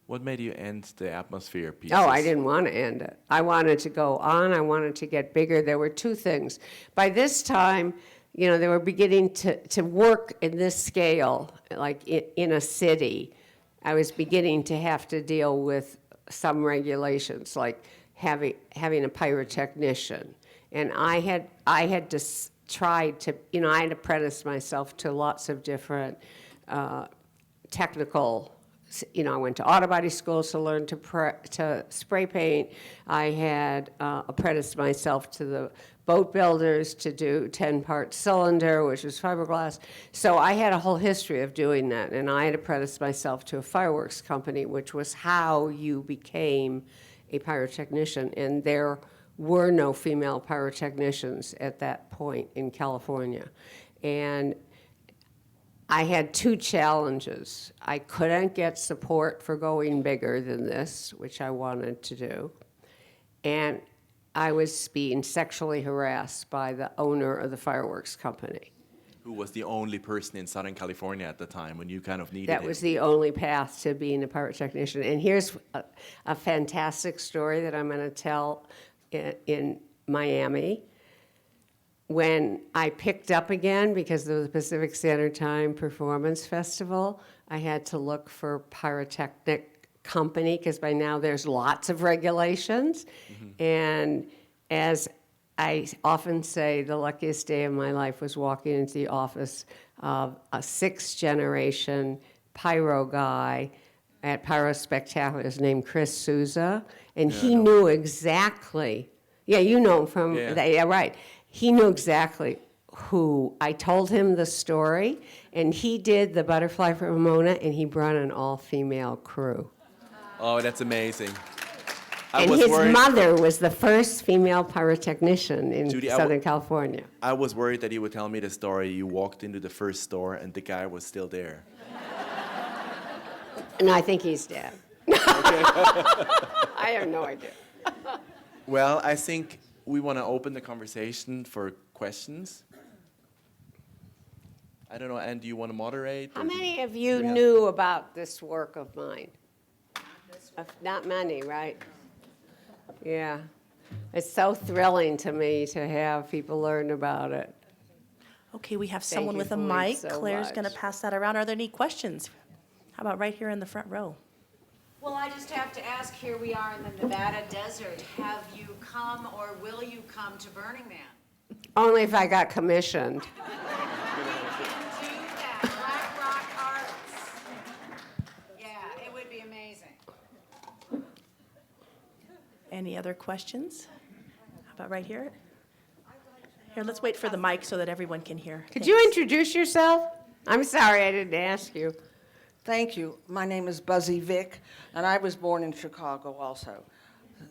What made you end the atmosphere pieces? Oh, I didn't want to end it. I wanted to go on. I wanted to get bigger. There were two things. By this time, they were beginning to work in this scale, like in a city. I was beginning to have to deal with some regulations, like having a pyrotechnician. And I had to try to, I had apprenticed myself to lots of different technical. I went to auto body schools to learn to spray paint. I had apprenticed myself to the boat builders to do 10-part cylinder, which was fiberglass. So I had a whole history of doing that, and I had apprenticed myself to a fireworks company, which was how you became a pyrotechnician. And there were no female pyrotechnicians at that point in California. And I had two challenges. I couldn't get support for going bigger than this, which I wanted to do. And I was being sexually harassed by the owner of the fireworks company. Who was the only person in Southern California at the time when you kind of needed That him? was the only path to being a pyrotechnician. And here's a fantastic story that I'm going to tell in Miami. When I picked up again, because of the Pacific Standard Time Performance Festival, I had to look for pyrotechnic company, because by now there's lots of regulations. Mm-hmm. And as I often say, the luckiest day of my life was walking into the office of a 6th-generation pyro guy at Pyro Spectaculars named Chris Souza, and he knew exactly, you know him from, right. He knew exactly who. I told him the story, and he did the Butterfly for Pomona, and he brought an all-female crew. Oh, that's amazing. And his mother was the first female pyrotechnician in Judy, Southern California. I was worried that you would tell me the story. You walked into the first store and the guy was still there. And I think he's dead. I have no idea. Well, I think we want to open the conversation for questions. I don't know, Anne, do you want to moderate? How many of you knew about this work of mine? Not many, right? Yeah. It's so thrilling to me to have people learn about it. Okay, we have Thank someone you, with a Philippe, mic. so Claire's going to much. pass that around. Are there any questions? How about right here in the front row? Well, I just have to ask, here we are in the Nevada desert. Have you come or will you come to Burning Man? Only if I got commissioned. Do that, Black Rock Arts. Yeah, it would be amazing. Any other questions? How about right here? Here, let's wait for the mic so that everyone can hear. Could you introduce yourself? I'm sorry I didn't ask you. Thank you. My name is Buzzy Vick, and I was born in Chicago also,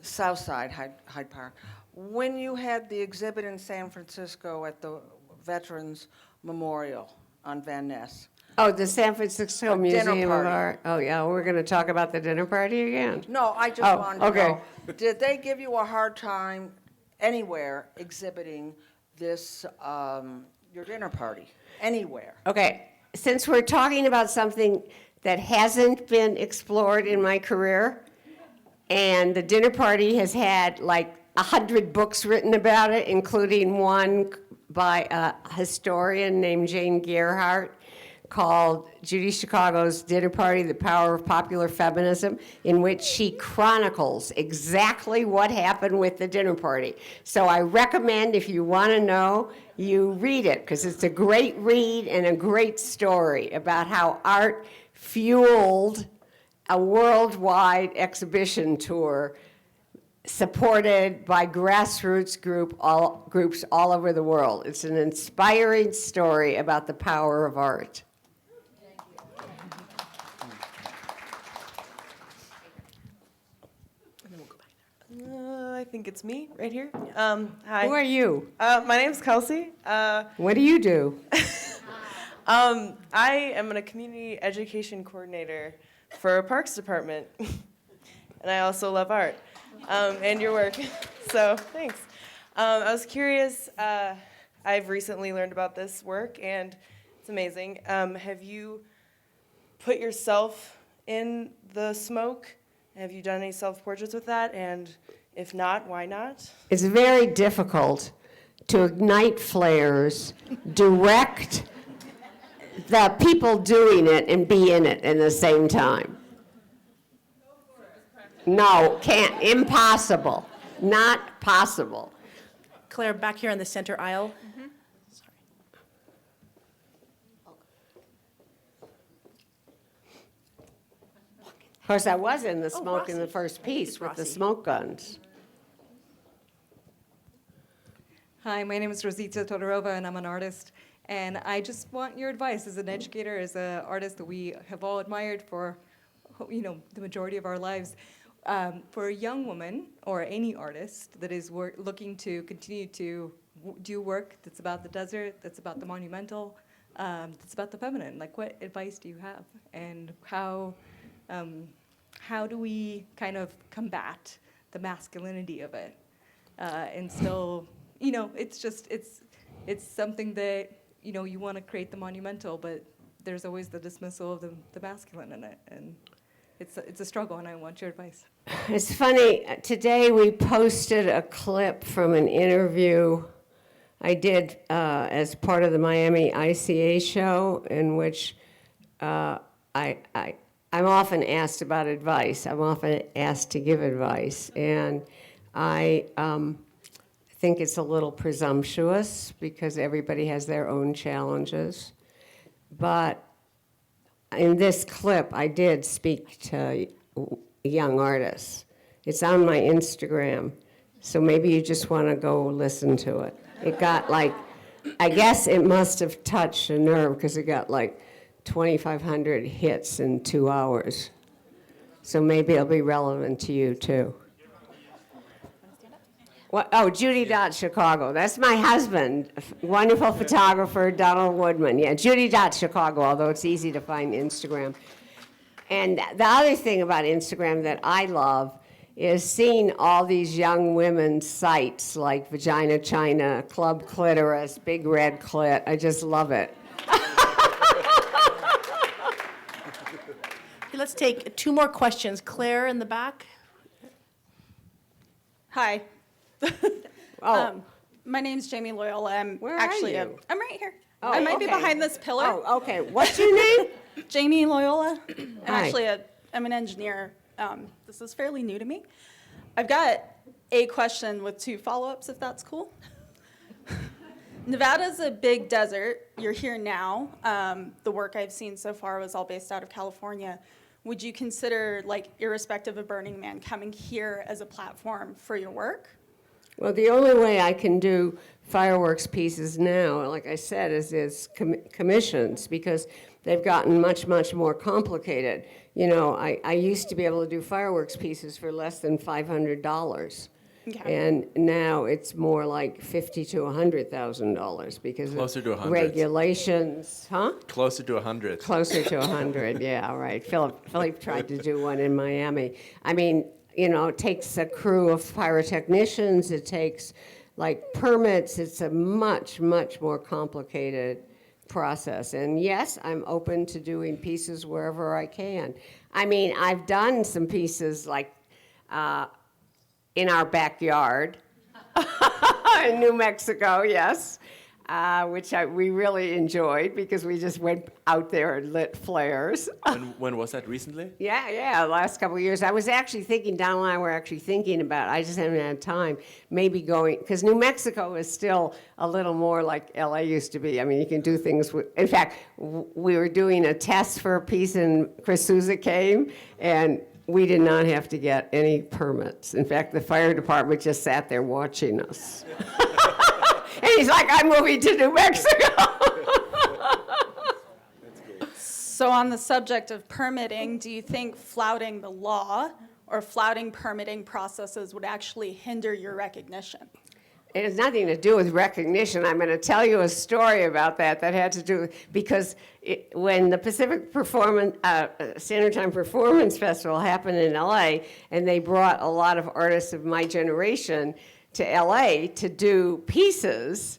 South Side, Hyde Park. When you had the exhibit in San Francisco at the Veterans Memorial on Van Ness. Oh, the San Francisco Museum of party. Art. Oh, yeah, we're going to talk about the dinner party again? No, I just Oh, wanted to okay. know, did they give you a hard time anywhere exhibiting this, your dinner party? Anywhere? Okay, since we're talking about something that hasn't been explored in my career, and the dinner party has had like 100 books written about it, including one by a historian named Jane Gerhardt called Judy Chicago's Dinner Party, The Power of Popular Feminism, in which she chronicles exactly what happened with the dinner party. So I recommend, if you want to know, you read it, because it's a great read and a great story about how art fueled a worldwide exhibition tour supported by grassroots groups all over the world. It's an inspiring story about the power of art. I think it's me right here. Hi. Who are you? My name's Kelsey. What do you do? I am a community education coordinator for a parks department, and I also love art and your work. So thanks. I was curious. I've recently learned about this work, and it's amazing. Have you put yourself in the smoke? Have you done any self-portraits with that? And if not, why not? It's very difficult to ignite flares, direct the people doing it, and be in it in the same time. No, can't. Impossible. Not possible. Claire, back here in the center aisle. Sorry. Of course, I was in the smoke in the Rossi. first piece It's with the Rossi. smoke guns. Hi, my name is Rosita Todorova, and I'm an artist. And I just want your advice as an educator, as an artist that we have all admired for, the majority of our lives. For a young woman or any artist that is looking to continue to do work that's about the desert, that's about the monumental, that's about the feminine, like what advice do you have? And how do we kind of combat the masculinity of it? And still, it's something that, you want to create the monumental, but there's always the dismissal of the masculine in it. And it's a struggle, and I want your advice. It's funny, today we posted a clip from an interview I did as part of the Miami ICA show, in which I'm often asked about advice. I'm often asked to give advice, and I think it's a little presumptuous because everybody has their own challenges. But in this clip, I did speak to young artists. It's on my Instagram, so maybe you just want to go listen to it. It got I guess it must have touched a nerve because it got 2,500 hits in 2 hours. So maybe it'll be relevant to you too. What? Oh, Judy Chicago. That's my husband, wonderful photographer, Donald Woodman. Yeah, Judy Chicago, although it's easy to find Instagram. And the other thing about Instagram that I love is seeing all these young women's sites like Vagina China, Club Clitoris, Big Red Clit. I just love it. Okay, let's take 2 more questions. Claire in the back. Hi. Oh, My name's Jamie Loyola. I'm Where are actually you? I'm right here. Oh, I might be okay. behind this pillar. oh, okay. What's your name? Jamie Loyola. Hi. I'm an engineer. This is fairly new to me. I've got a question with 2 follow-ups, if that's cool. Nevada's a big desert. You're here now. The work I've seen so far was all based out of California. Would you consider, irrespective of Burning Man, coming here as a platform for your work? Well, the only way I can do fireworks pieces now, like I said, is commissions, because they've gotten much, much more complicated. I used to be able to do fireworks pieces for less than $500. Okay. And now it's more like $50,000 to $100,000 because Closer to of 100. regulations. Huh? Closer to 100. Closer to 100, yeah, right. Philipp tried to do one in Miami. I mean, it takes a crew of pyrotechnicians, it takes permits, it's a much, much more complicated process. And yes, I'm open to doing pieces wherever I can. I mean, I've done some pieces in our backyard in New Mexico, yes. which we really enjoyed because we just went out there and lit flares. When was that, recently? Yeah, last couple of years. I was actually thinking, Donald and I were actually thinking about, I just haven't had time, maybe going, because New Mexico is still a little more like LA used to be. I mean, you can do things with, in fact, we were doing a test for a piece and Chris Souza came, and we did not have to get any permits. In fact, the fire department just sat there watching us. And he's like, I'm moving to New Mexico. So on the subject of permitting, do you think flouting the law or flouting permitting processes would actually hinder your recognition? It has nothing to do with recognition. I'm going to tell you a story about that had to do, because when the Pacific Standard Time Performance Festival happened in LA, and they brought a lot of artists of my generation to LA to do pieces,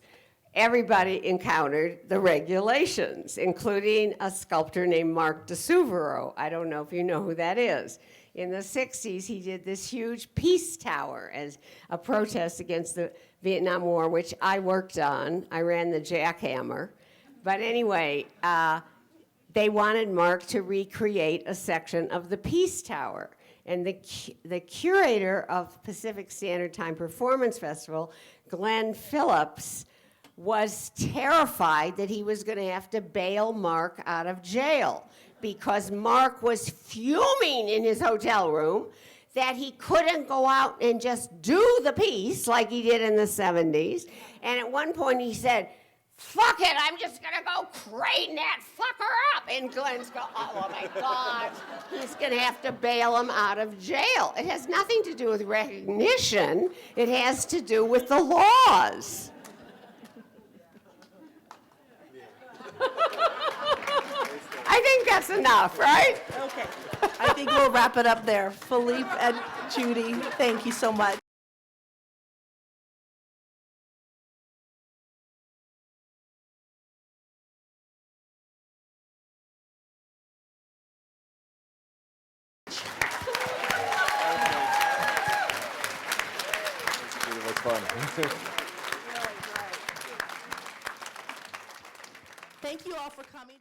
everybody encountered the regulations, including a sculptor named Mark DeSuvero. I don't know if you know who that is. In the 60s, he did this huge peace tower as a protest against the Vietnam War, which I worked on. I ran the jackhammer. But anyway, they wanted Mark to recreate a section of the peace tower. And the curator of Pacific Standard Time Performance Festival, Glenn Phillips, was terrified that he was going to have to bail Mark out of jail because Mark was fuming in his hotel room that he couldn't go out and just do the piece like he did in the 70s. And at one point he said, fuck it, I'm just gonna go crane that fucker up. And Glenn's go, oh my God, he's gonna have to bail him out of jail. It has nothing to do with recognition. It has to do with the laws. I think that's enough, right? Okay, I think we'll wrap it up there. Philipp and Judy, thank you so much. It was fun. Thank you all for coming.